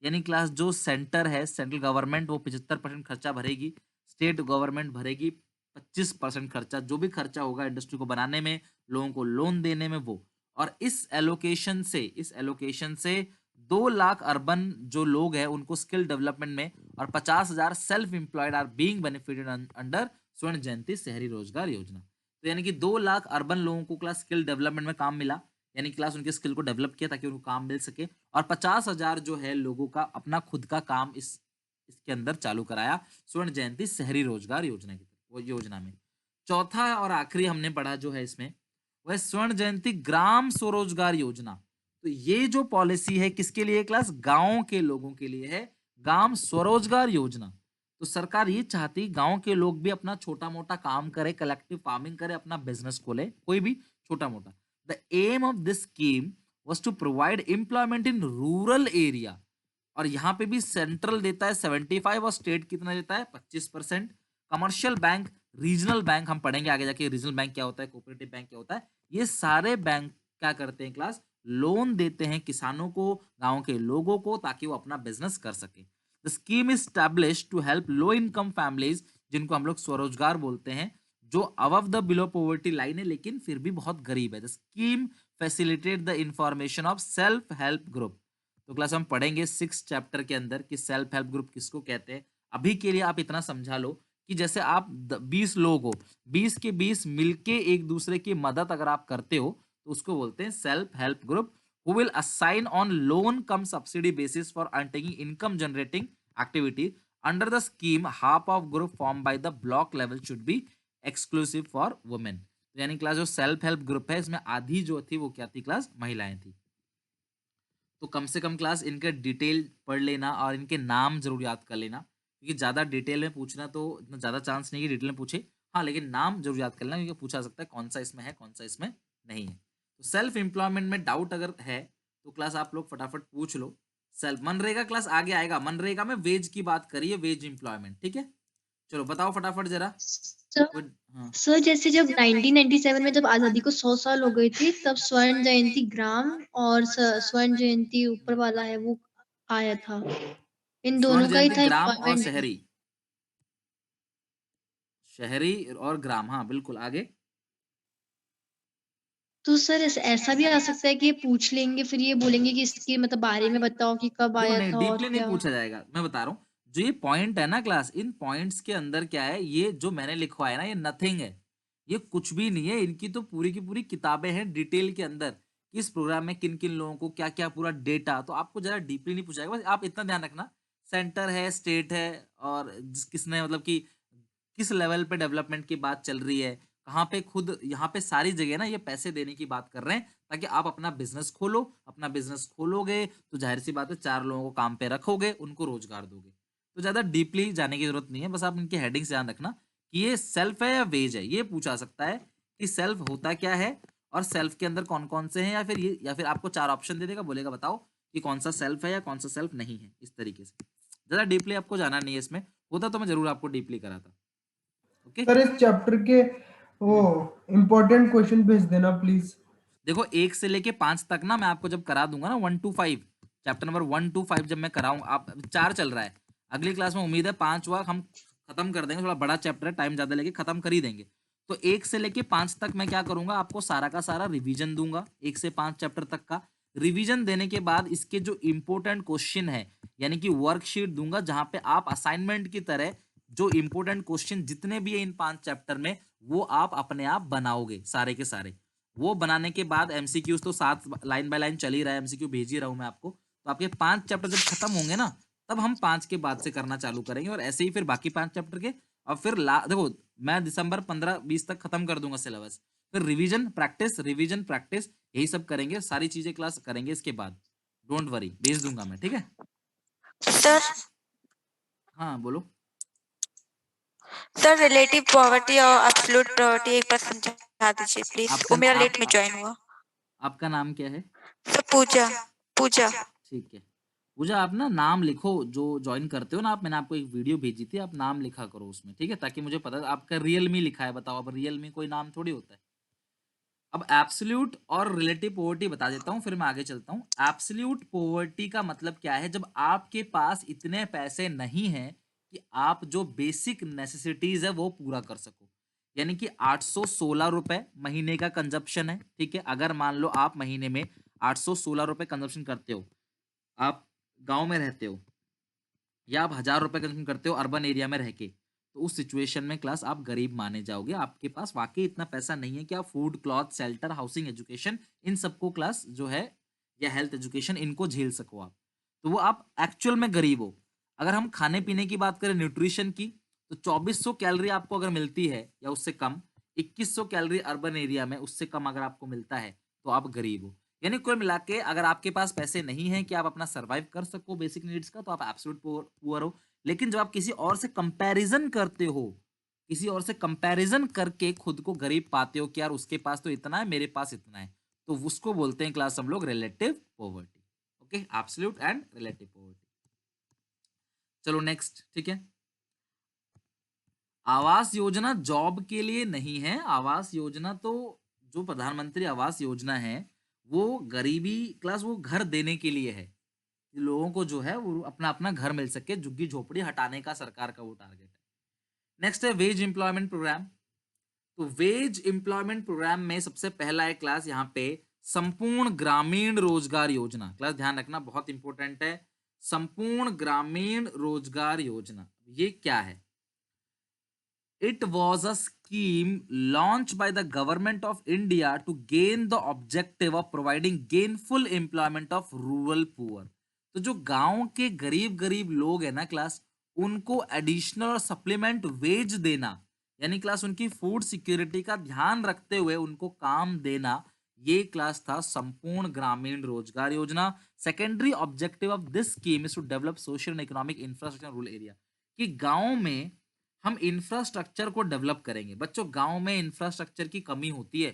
यानी क्लास जो सेंटर है, सेंट्रल गवर्नमेंट, वो 75% खर्चा भरेगी, स्टेट गवर्नमेंट भरेगी 25% खर्चा, जो भी खर्चा होगा इंडस्ट्री को बनाने में, लोगों को लोन देने में वो। और इस एलोकेशन से 2 लाख अर्बन जो लोग हैं उनको स्किल डेवलपमेंट में, और 50,000 self employed are being benefited under Swarna Jayanti शहरी रोजगार योजना। तो यानी कि 2 लाख अर्बन लोगों को क्लास स्किल डेवलपमेंट में काम मिला, यानी क्लास उनके स्किल को डेवलप किया ताकि उनको काम मिल सके, और 50,000 जो है लोगों का अपना खुद का काम इसके अंदर चालू कराया स्वर्ण जयंती शहरी रोजगार योजना की वो योजना में। चौथा और आखिरी हमने पढ़ा जो है इसमें, वह स्वर्ण जयंती ग्राम स्वरोजगार योजना। तो ये जो पॉलिसी है किसके लिए क्लास? गांव के लोगों के लिए है, गांव स्वरोजगार योजना। तो सरकार ये चाहती गांव के लोग भी अपना छोटा मोटा काम करे, कलेक्टिव फार्मिंग करे, अपना बिजनेस खोले, कोई भी छोटा मोटा। The aim of this scheme was to provide employment in rural area. और यहाँ पे भी सेंट्रल देता है 75 और स्टेट कितना देता है? 25%। कमर्शियल बैंक, रीजनल बैंक हम पढ़ेंगे आगे जाके, रीजनल बैंक क्या होता है, कोऑपरेटिव बैंक क्या होता है, ये सारे बैंक क्या करते हैं क्लास? लोन देते हैं किसानों को, गांव के लोगों को, ताकि वो अपना बिजनेस कर सके। The scheme is establish to help low income families, जिनको हम लोग स्वरोजगार बोलते हैं, जो above the below poverty line है लेकिन फिर भी बहुत गरीब है। The scheme facilitate the information of self help group. तो क्लास हम पढ़ेंगे 6 चैप्टर के अंदर कि सेल्फ हेल्प ग्रुप किसको कहते हैं। अभी के लिए आप इतना समझा लो कि जैसे आप 20 लोग हो, 20 के 20 मिलके एक दूसरे की मदद अगर आप करते हो तो उसको बोलते हैं self help group. Who will assign on loan come subsidy basis for undertaking income generating activity under the scheme. Half of group form by the block level should be exclusive for women. यानी class जो self help group है इसमें आधी जो थी वो क्या थी क्लास? महिलाएं थी। तो कम से कम क्लास इनके डिटेल पढ़ लेना और इनके नाम जरूर याद कर लेना, क्योंकि ज़्यादा डिटेल में पूछना तो इतना ज़्यादा चांस नहीं कि डिटेल में पूछे। हाँ, लेकिन नाम जरूर याद कर लेना, क्योंकि पूछा सकता है कौन सा इसमें है कौन सा इसमें नहीं है। तो सेल्फ एम्प्लॉयमेंट में डाउट अगर है तो क्लास आप लोग फटाफट पूछ लो। सेल्फ मनरेगा क्लास आगे आएगा, मनरेगा में वेज की बात करिए, वेज एम्प्लॉयमेंट। ठीक है, चलो बताओ फटाफट जरा। सर हाँ, सर जैसे जब 1997 में जब आजादी को 100 साल हो गए थे, तब स्वर्ण जयंती ग्राम और स्वर्ण जयंती ऊपर वाला है वो आया था। इन स्वर्ण दोनों का ही जयंती था ग्राम और एम्प्लॉयमेंट डे। शहरी, शहरी और ग्राम, हाँ बिल्कुल आगे। तो सर ऐसा भी आ सकता है कि ये पूछ लेंगे, फिर ये बोलेंगे कि इसके मतलब बारे में बताओ कि कब देखो आया नहीं, था और डीपली नहीं क्या। पूछा जाएगा, मैं बता रहा हूँ। जो ये पॉइंट है ना क्लास, इन पॉइंट्स के अंदर क्या है, ये जो मैंने लिखवाया है ना, ये नथिंग है, ये कुछ भी नहीं है। इनकी तो पूरी की पूरी किताबें हैं डिटेल के अंदर, किस प्रोग्राम में किन किन लोगों को क्या क्या पूरा डेटा। तो आपको जरा डीपली नहीं पूछाएगा, बस आप इतना ध्यान रखना सेंटर है, स्टेट है, और किसने मतलब कि किस लेवल पे डेवलपमेंट की बात चल रही है, कहाँ पे खुद यहाँ पे सारी जगह ना ये पैसे देने की बात कर रहे हैं ताकि आप अपना बिजनेस खोलो। अपना बिजनेस खोलोगे तो जाहिर सी बात है 4 लोगों को काम पे रखोगे, उनको रोजगार दोगे। तो ज़्यादा डीपली जाने की ज़रूरत नहीं है, बस आप इनकी हेडिंग्स ध्यान रखना कि ये सेल्फ है या वेज है। ये पूछा सकता है कि सेल्फ होता क्या है और सेल्फ के अंदर कौन-कौन से हैं, या फिर आपको 4 ऑप्शन दे देगा, बोलेगा बताओ कि कौन-सा सेल्फ है या कौन-सा सेल्फ नहीं है, इस तरीके से। ज़्यादा डीपली आपको जाना नहीं है इसमें, होता तो मैं ज़रूर आपको डीपली कराता। ओके? सर इस चैप्टर के वो हुँ। इम्पोर्टेंट क्वेश्चन भेज देना प्लीज। देखो 1 से लेके 5 तक ना मैं आपको जब करा दूँगा ना 1 टू 5, चैप्टर नंबर 1 टू 5 जब मैं कराऊँ, आप 4 चल रहा है। अगली क्लास में उम्मीद है 5वाँ हम खत्म कर देंगे, थोड़ा बड़ा चैप्टर है, टाइम ज़्यादा लेके खत्म कर ही देंगे। तो 1 से लेके 5 तक मैं क्या करूँगा, आपको सारा का सारा रिवीजन दूँगा, 1 से 5 चैप्टर तक का। रिवीजन देने के बाद इसके जो इम्पोर्टेंट क्वेश्चन है, यानी कि वर्कशीट दूँगा जहाँ पे आप असाइनमेंट की तरह जो इम्पोर्टेंट क्वेश्चन जितने भी है इन 5 चैप्टर में, वो आप अपने आप बनाओगे सारे के सारे। वो बनाने के बाद एमसीक्यूज तो 7 लाइन बाय लाइन चल ही रहा है, एमसीक्यू भेज ही रहा हूँ मैं आपको। तो आपके 5 चैप्टर जब खत्म होंगे ना, तब हम 5 के बाद से करना चालू करेंगे और ऐसे ही फिर बाकी 5 चैप्टर के, और फिर ला देखो मैं दिसंबर 15-20 तक खत्म कर दूंगा सिलेबस। फिर रिवीजन प्रैक्टिस यही सब करेंगे, सारी चीजें क्लास करेंगे इसके बाद। डोंट वरी, भेज दूंगा मैं, ठीक है? सर हाँ बोलो। सर रिलेटिव पॉवर्टी और एब्सोल्यूट पॉवर्टी एक बार समझा दीजिए प्लीज, वो मेरा लेट में ज्वाइन हुआ। आपका नाम क्या है? सर पूजा। पूजा। ठीक है। पूजा, आप ना नाम लिखो जो ज्वाइन करते हो ना आप, मैंने आपको एक वीडियो भेजी थी, आप नाम लिखा करो उसमें, ठीक है? ताकि मुझे पता आपका रियल मी लिखा है, बताओ अब रियल मी कोई नाम थोड़ी होता है। अब एब्सोल्यूट और रिलेटिव पॉवर्टी बता देता हूँ, फिर मैं आगे चलता हूँ। एब्सोल्यूट पॉवर्टी का मतलब क्या है, जब आपके पास इतने पैसे नहीं हैं कि आप जो बेसिक नेसेसिटीज है वो पूरा कर सको। यानी कि 816 रुपए महीने का कंजप्शन है, ठीक है? अगर मान लो आप महीने में 816 रुपए कंजप्शन करते हो, आप गांव में रहते हो, या आप 1000 रुपए कंज्यूम करते हो अर्बन एरिया में रह के, तो उस सिचुएशन में क्लास आप गरीब माने जाओगे। आपके पास वाकई इतना पैसा नहीं है कि आप food, cloth, shelter, housing, education in सबको क्लास जो है, या हेल्थ एजुकेशन, इनको झेल सको आप, तो वो आप एक्चुअल में गरीब हो। अगर हम खाने पीने की बात करें, न्यूट्रिशन की, तो 2400 कैलोरी आपको अगर मिलती है या उससे कम, 2100 कैलोरी अर्बन एरिया में, उससे कम अगर आपको मिलता है, तो आप गरीब हो। यानी कुल मिला के अगर आपके पास पैसे नहीं हैं कि आप अपना सर्वाइव कर सको बेसिक नीड्स का, तो आप एब्सोल्यूट पुअर हो। लेकिन जब आप किसी और से कंपैरिजन करते हो, किसी और से कंपैरिजन करके खुद को गरीब पाते हो कि यार उसके पास तो इतना है, मेरे पास इतना है, तो उसको बोलते हैं क्लास हम लोग relative poverty. Okay, absolute and relative poverty. चलो नेक्स्ट, ठीक है? आवास योजना जॉब के लिए नहीं है। आवास योजना तो, जो प्रधानमंत्री आवास योजना है, वो गरीबी क्लास, वो घर देने के लिए है, लोगों को जो है वो अपना अपना घर मिल सके, झुग्गी झोपड़ी हटाने का सरकार का वो टारगेट है। नेक्स्ट है वेज एम्प्लॉयमेंट प्रोग्राम। तो वेज एम्प्लॉयमेंट प्रोग्राम में सबसे पहला है क्लास यहाँ पे संपूर्ण ग्रामीण रोजगार योजना। क्लास ध्यान रखना, बहुत इंपॉर्टेंट है। संपूर्ण ग्रामीण रोजगार योजना ये क्या है? It was a scheme launched by the government of India to gain the objective of providing gainful employment of rural poor. तो जो गांव के गरीब गरीब लोग हैं ना क्लास, उनको एडिशनल सप्लीमेंट वेज देना, यानी क्लास उनकी फूड सिक्योरिटी का ध्यान रखते हुए उनको काम देना, ये क्लास था संपूर्ण Grameen Rozgar Yojana. Secondary objective of this scheme is to develop social and economic infrastructure rural area. कि गांव में हम इंफ्रास्ट्रक्चर को डेवलप करेंगे। बच्चों, गांव में इंफ्रास्ट्रक्चर की कमी होती है।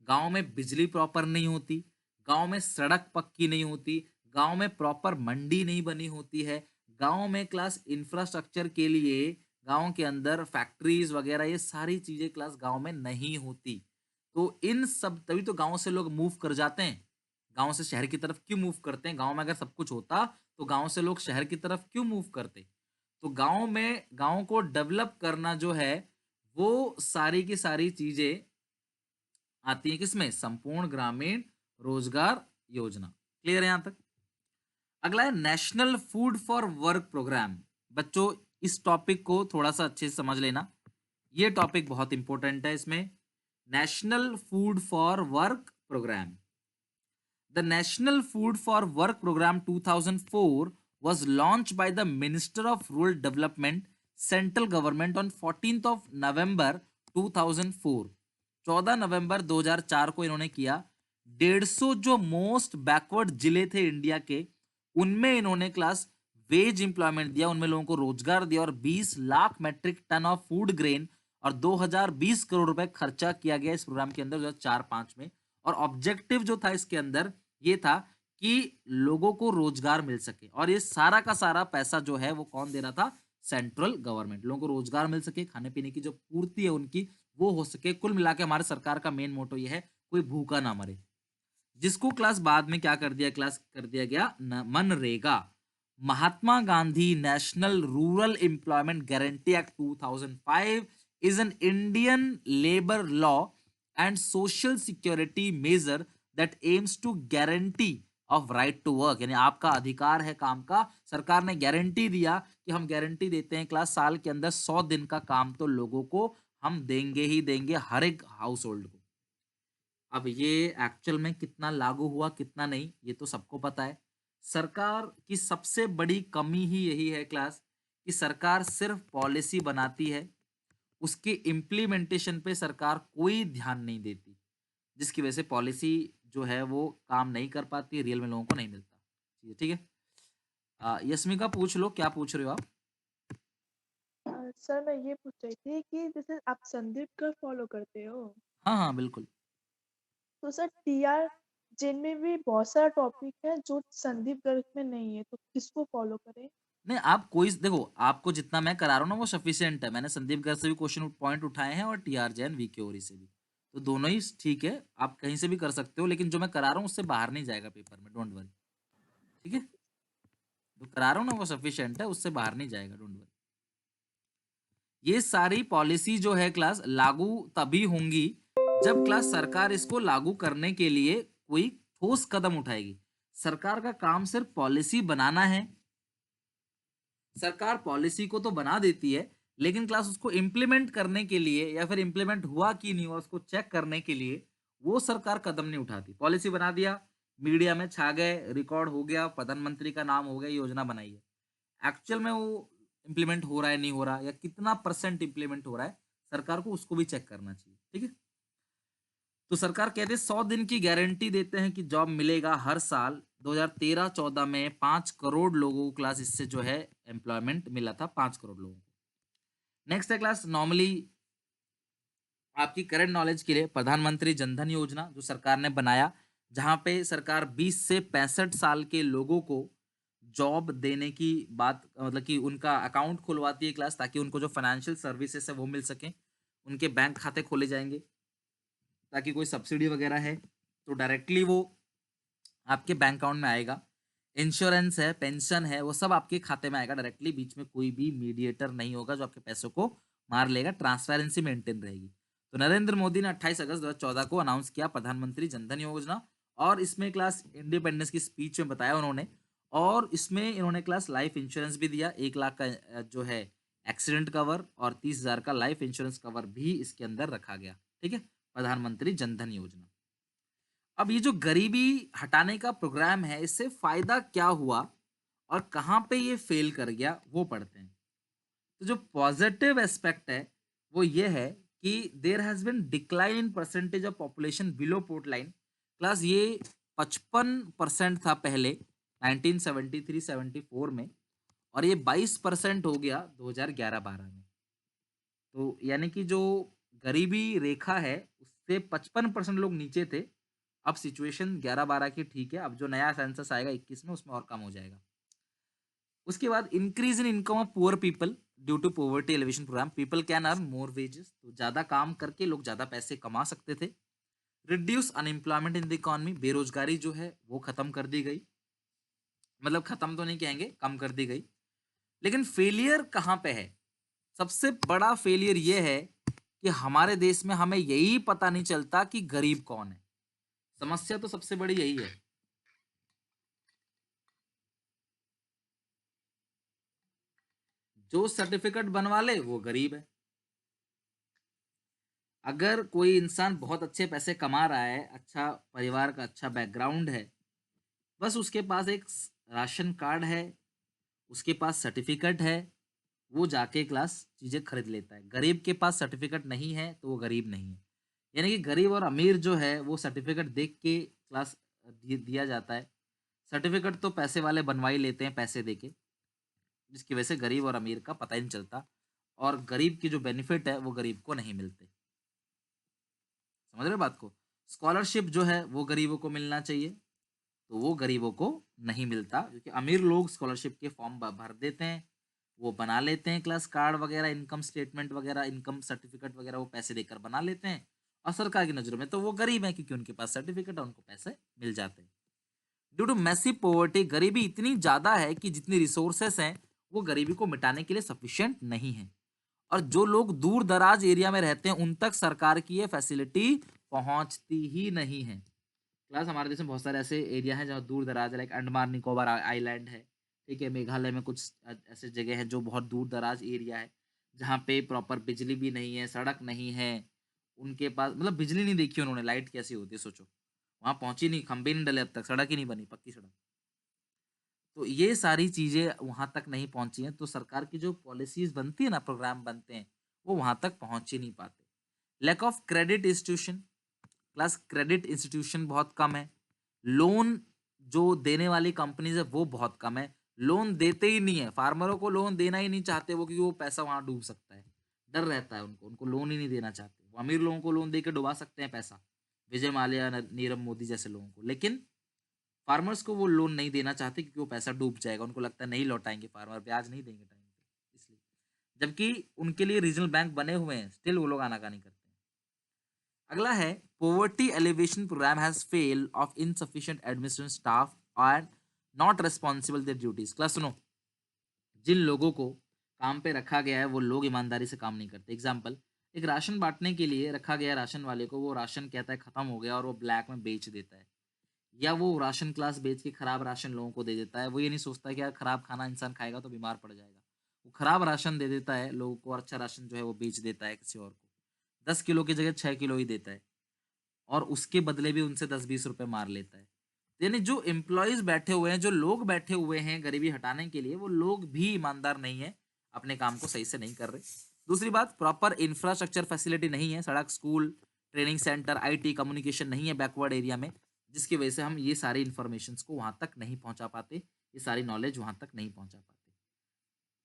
गांव में बिजली प्रॉपर नहीं होती, गांव में सड़क पक्की नहीं होती, गांव में प्रॉपर मंडी नहीं बनी होती है, गांव में क्लास इंफ्रास्ट्रक्चर के लिए गांव के अंदर फैक्ट्रीज वगैरह ये सारी चीजें क्लास गांव में नहीं होती। तो इन सब, तभी तो गांव से लोग मूव कर जाते हैं। गांव से शहर की तरफ क्यों मूव करते हैं? गांव में अगर सब कुछ होता तो गांव से लोग शहर की तरफ क्यों मूव करते? तो गांव में, गांव को डेवलप करना जो है, वो सारी की सारी चीजें आती है किसमें? संपूर्ण ग्रामीण रोजगार योजना। क्लियर है यहां तक? अगला है national food for work programme. बच्चों, इस टॉपिक को थोड़ा सा अच्छे से समझ लेना, ये टॉपिक बहुत इंपॉर्टेंट है। इसमें national food for work programme, the national food for work programme 2004 was launched by the Minister of Rural Development, Central Government on 14th of November 2004. 14 नवंबर 2004 को इन्होंने किया। 150 जो मोस्ट बैकवर्ड जिले थे इंडिया के, उनमें इन्होंने क्लास वेज एम्प्लॉयमेंट दिया, उनमें लोगों को रोजगार दिया और 20 lakh metric tonne of food grain और 2020 करोड़ रुपए खर्चा किया गया इस प्रोग्राम के अंदर 2004-5 में। और ऑब्जेक्टिव जो था इसके अंदर ये था कि लोगों को रोजगार मिल सके, और ये सारा का सारा पैसा जो है वो कौन दे रहा था? Central government. लोगों को रोजगार मिल सके, खाने पीने की जो पूर्ति है उनकी वो हो सके। कुल मिला के हमारे सरकार का मेन मोटो ये है, कोई भूखा ना मरे। जिसको क्लास बाद में क्या कर दिया, क्लास कर दिया गया MNREGA, Mahatma Gandhi national rural employment guarantee act 2005 is an Indian labor law and social security measure that aims to guarantee of right to work, यानी आपका अधिकार है काम का। सरकार ने गारंटी दिया कि हम गारंटी देते हैं क्लास साल के अंदर 100 दिन का काम तो लोगों को हम देंगे ही देंगे, हर एक हाउस होल्ड को। अब ये एक्चुअल में कितना लागू हुआ कितना नहीं ये तो सबको पता है। सरकार की सबसे बड़ी कमी ही यही है क्लास कि सरकार सिर्फ पॉलिसी बनाती है, उसके इम्प्लीमेंटेशन पे सरकार कोई ध्यान नहीं देती, जिसकी वजह से पॉलिसी जो है वो काम नहीं कर पाती, रियल में लोगों को नहीं मिलता। ठीक है, यस्मिका पूछ लो, क्या पूछ रहे हो आप? सर मैं ये पूछ रही थी कि जैसे आप संदीप गर्ग फॉलो करते हो, हाँ हाँ बिल्कुल। तो सर टीआर जिन में भी बहुत सारा टॉपिक है जो संदीप गर्ग में नहीं है, तो किसको फॉलो करें? नहीं, आप कोई देखो, आपको जितना मैं करा रहा हूँ ना वो सफिशिएंट है। मैंने संदीप गर्ग से भी क्वेश्चन पॉइंट उठाए हैं और टीआर जैन वीके ओरी से भी, तो दोनों ही ठीक है, आप कहीं से भी कर सकते हो, लेकिन जो मैं करा रहा हूँ उससे बाहर नहीं जाएगा पेपर में, डोंट वरी। ठीक है, जो करा रहा हूँ ना वो सफिशिएंट है, उससे बाहर नहीं जाएगा, डोंट वरी। ये सारी पॉलिसी जो है क्लास लागू तभी होंगी जब क्लास सरकार इसको लागू करने के लिए कोई ठोस कदम उठाएगी। सरकार का काम सिर्फ पॉलिसी बनाना है। सरकार पॉलिसी को तो बना देती है, लेकिन क्लास उसको इम्प्लीमेंट करने के लिए या फिर इम्प्लीमेंट हुआ कि नहीं हुआ उसको चेक करने के लिए वो सरकार कदम नहीं उठाती। पॉलिसी बना दिया, मीडिया में छा गए, रिकॉर्ड हो गया, प्रधानमंत्री का नाम हो गया, योजना बनाई है, एक्चुअल में वो इम्प्लीमेंट हो रहा है नहीं हो रहा, या कितना परसेंट इम्प्लीमेंट हो रहा है, सरकार को उसको भी चेक करना चाहिए। ठीक है, तो सरकार कहते हैं 100 दिन की गारंटी देते हैं कि जॉब मिलेगा हर साल। 2013-14 में 5 करोड़ लोगों को क्लास इससे जो है एम्प्लॉयमेंट मिला था, 5 करोड़ लोगों को। नेक्स्ट है क्लास नॉर्मली आपकी करंट नॉलेज के लिए प्रधानमंत्री जनधन योजना जो सरकार ने बनाया, जहां पे सरकार 20 से 65 साल के लोगों को जॉब देने की बात, मतलब कि उनका अकाउंट खुलवाती है क्लास, ताकि उनको जो फाइनेंशियल सर्विसेज है वो मिल सके, उनके बैंक खाते खोले जाएंगे, ताकि कोई सब्सिडी वगैरह है तो डायरेक्टली वो आपके बैंक अकाउंट में आएगा। इंश्योरेंस है, पेंशन है, वो सब आपके खाते में आएगा डायरेक्टली, बीच में कोई भी मीडिएटर नहीं होगा जो आपके पैसों को मार लेगा, ट्रांसपेरेंसी मेंटेन रहेगी। तो नरेंद्र मोदी ने 28 अगस्त 2014 को अनाउंस किया प्रधानमंत्री जनधन योजना, और इसमें क्लास इंडिपेंडेंस की स्पीच में बताया उन्होंने, और इसमें इन्होंने क्लास लाइफ इंश्योरेंस भी दिया, 1 लाख का जो है एक्सीडेंट कवर और 30,000 का लाइफ इंश्योरेंस कवर भी इसके अंदर रखा गया। ठीक है, प्रधानमंत्री जनधन योजना। अब ये जो गरीबी हटाने का प्रोग्राम है, इससे फायदा क्या हुआ और कहां पे ये फेल कर गया वो पढ़ते हैं। तो जो पॉजिटिव एस्पेक्ट है वो ये है कि there has been decline in percentage of population below port line. Class ये 55% था पहले 1973-74 में, और ये 22% हो गया 2011-12 में। तो यानी कि जो गरीबी रेखा है उससे 55% लोग नीचे थे। अब सिचुएशन 11-12 की ठीक है, अब जो नया सेंसस आएगा 21 में उसमें और कम हो जाएगा। उसके बाद increase in income of poor people due to poverty elevation programme, people can earn more wages, तो ज्यादा काम करके लोग ज्यादा पैसे कमा सकते थे। Reduce unemployment in the economy, बेरोजगारी जो है वो खत्म कर दी गई, मतलब खत्म तो नहीं कहेंगे, कम कर दी गई। लेकिन फेलियर कहाँ पे है? सबसे बड़ा फेलियर ये है कि हमारे देश में हमें यही पता नहीं चलता कि गरीब कौन है। समस्या तो सबसे बड़ी यही है। जो सर्टिफिकेट बनवा ले वो गरीब है। अगर कोई इंसान बहुत अच्छे पैसे कमा रहा है, अच्छा परिवार का अच्छा बैकग्राउंड है, बस उसके पास एक राशन कार्ड है, उसके पास सर्टिफिकेट है, वो जाके क्लास चीज़ें खरीद लेता है। गरीब के पास सर्टिफिकेट नहीं है तो वो गरीब नहीं है। यानी कि गरीब और अमीर जो है वो सर्टिफिकेट देख के क्लास दिया जाता है। सर्टिफिकेट तो पैसे वाले बनवा ही लेते हैं पैसे देके, जिसकी वजह से गरीब और अमीर का पता ही नहीं चलता, और गरीब की जो बेनिफिट है वो गरीब को नहीं मिलते। समझ रहे हो बात को? स्कॉलरशिप जो है वो गरीबों को मिलना चाहिए, तो वो गरीबों को नहीं मिलता, क्योंकि अमीर लोग स्कॉलरशिप के फॉर्म भर देते हैं, वो बना लेते हैं क्लास कार्ड वगैरह, इनकम स्टेटमेंट वगैरह, इनकम सर्टिफिकेट वगैरह, वो पैसे देकर बना लेते हैं, और सरकार की नज़रों में तो वो गरीब हैं क्योंकि उनके पास सर्टिफिकेट है, उनको पैसे मिल जाते हैं। ड्यू टू मैसिव पॉवर्टी, गरीबी इतनी ज़्यादा है कि जितनी रिसोर्सेस हैं वो गरीबी को मिटाने के लिए सफिशिएंट नहीं है, और जो लोग दूर दराज एरिया में रहते हैं उन तक सरकार की ये फैसिलिटी पहुंचती ही नहीं है। क्लास हमारे देश में बहुत सारे ऐसे एरिया हैं जहाँ दूर दराज है, लाइक अंडमान निकोबार आइलैंड है, ठीक है, मेघालय में कुछ ऐसे जगह हैं जो बहुत दूर दराज एरिया है, जहाँ पे प्रॉपर बिजली भी नहीं है, सड़क नहीं है, उनके पास मतलब बिजली नहीं देखी उन्होंने, लाइट कैसी होती है सोचो, वहाँ पहुंची नहीं, खंभे नहीं डले अब तक, सड़क ही नहीं बनी पक्की सड़क। तो ये सारी चीज़ें वहाँ तक नहीं पहुँची हैं, तो सरकार की जो पॉलिसीज़ बनती है ना, प्रोग्राम बनते हैं, वो वहाँ तक पहुँच ही नहीं पाते। Lack of credit institution, class credit institution बहुत कम है। लोन जो देने वाली कंपनीज है वो बहुत कम है, लोन देते ही नहीं है, फार्मरों को लोन देना ही नहीं चाहते वो, क्योंकि वो पैसा वहाँ डूब सकता है, डर रहता है उनको, उनको लोन ही नहीं देना चाहते। वो अमीर लोगों को लोन देकर डुबा सकते हैं पैसा, विजय माल्या, नीरव मोदी जैसे लोगों को, लेकिन फार्मर्स को वो लोन नहीं देना चाहते क्योंकि वो पैसा डूब जाएगा, उनको लगता है नहीं लौटाएंगे फार्मर, ब्याज नहीं देंगे टाइम पे, इसलिए। जबकि उनके लिए रीजनल बैंक बने हुए हैं, स्टिल वो लोग आनाकानी करते हैं। अगला है poverty elevation programme has fail of insufficient administration staff and not responsible their duties. Class सुनो, जिन लोगों को काम पे रखा गया है वो लोग ईमानदारी से काम नहीं करते। एग्जाम्पल, एक राशन बांटने के लिए रखा गया राशन वाले को, वो राशन कहता है खत्म हो गया और वो ब्लैक में बेच देता है, या वो राशन क्लास बेच के खराब राशन लोगों को दे देता है। वो ये नहीं सोचता कि यार खराब खाना इंसान खाएगा तो बीमार पड़ जाएगा, वो खराब राशन दे देता है लोगों को और अच्छा राशन जो है वो बेच देता है किसी और को, 10 किलो की जगह 6 किलो ही देता है, और उसके बदले भी उनसे 10-20 रुपए मार लेता है। यानी जो एम्प्लॉयज बैठे हुए हैं, जो लोग बैठे हुए हैं गरीबी हटाने के लिए, वो लोग भी ईमानदार नहीं है, अपने काम को सही से नहीं कर रहे। दूसरी बात, प्रॉपर इंफ्रास्ट्रक्चर फैसिलिटी नहीं है, सड़क, school, training centre, IT, communication नहीं है बैकवर्ड एरिया में, जिसकी वजह से हम ये सारी इन्फॉर्मेशंस को वहाँ तक नहीं पहुँचा पाते, ये सारी नॉलेज वहाँ तक नहीं पहुँचा पाते।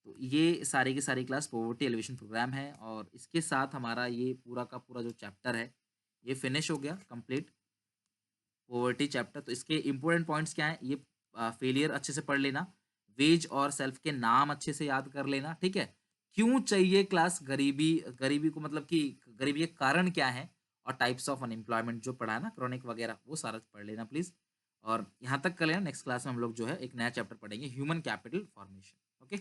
तो ये सारी की सारी क्लास पॉवर्टी एलिवेशन प्रोग्राम है, और इसके साथ हमारा ये पूरा का पूरा जो चैप्टर है ये फिनिश हो गया, कंप्लीट पॉवर्टी चैप्टर। तो इसके इंपॉर्टेंट पॉइंट्स क्या हैं, ये फेलियर अच्छे से पढ़ लेना, वेज और सेल्फ के नाम अच्छे से याद कर लेना, ठीक है, क्यों चाहिए क्लास गरीबी, गरीबी को मतलब कि गरीबी के कारण क्या है, और टाइप्स ऑफ अनएम्प्लॉयमेंट जो पढ़ा है ना, क्रॉनिक वगैरह, वो सारा पढ़ लेना प्लीज। और यहाँ तक कर लेना, नेक्स्ट क्लास में हम लोग जो है एक नया चैप्टर पढ़ेंगे, ह्यूमन कैपिटल फॉर्मेशन। ओके।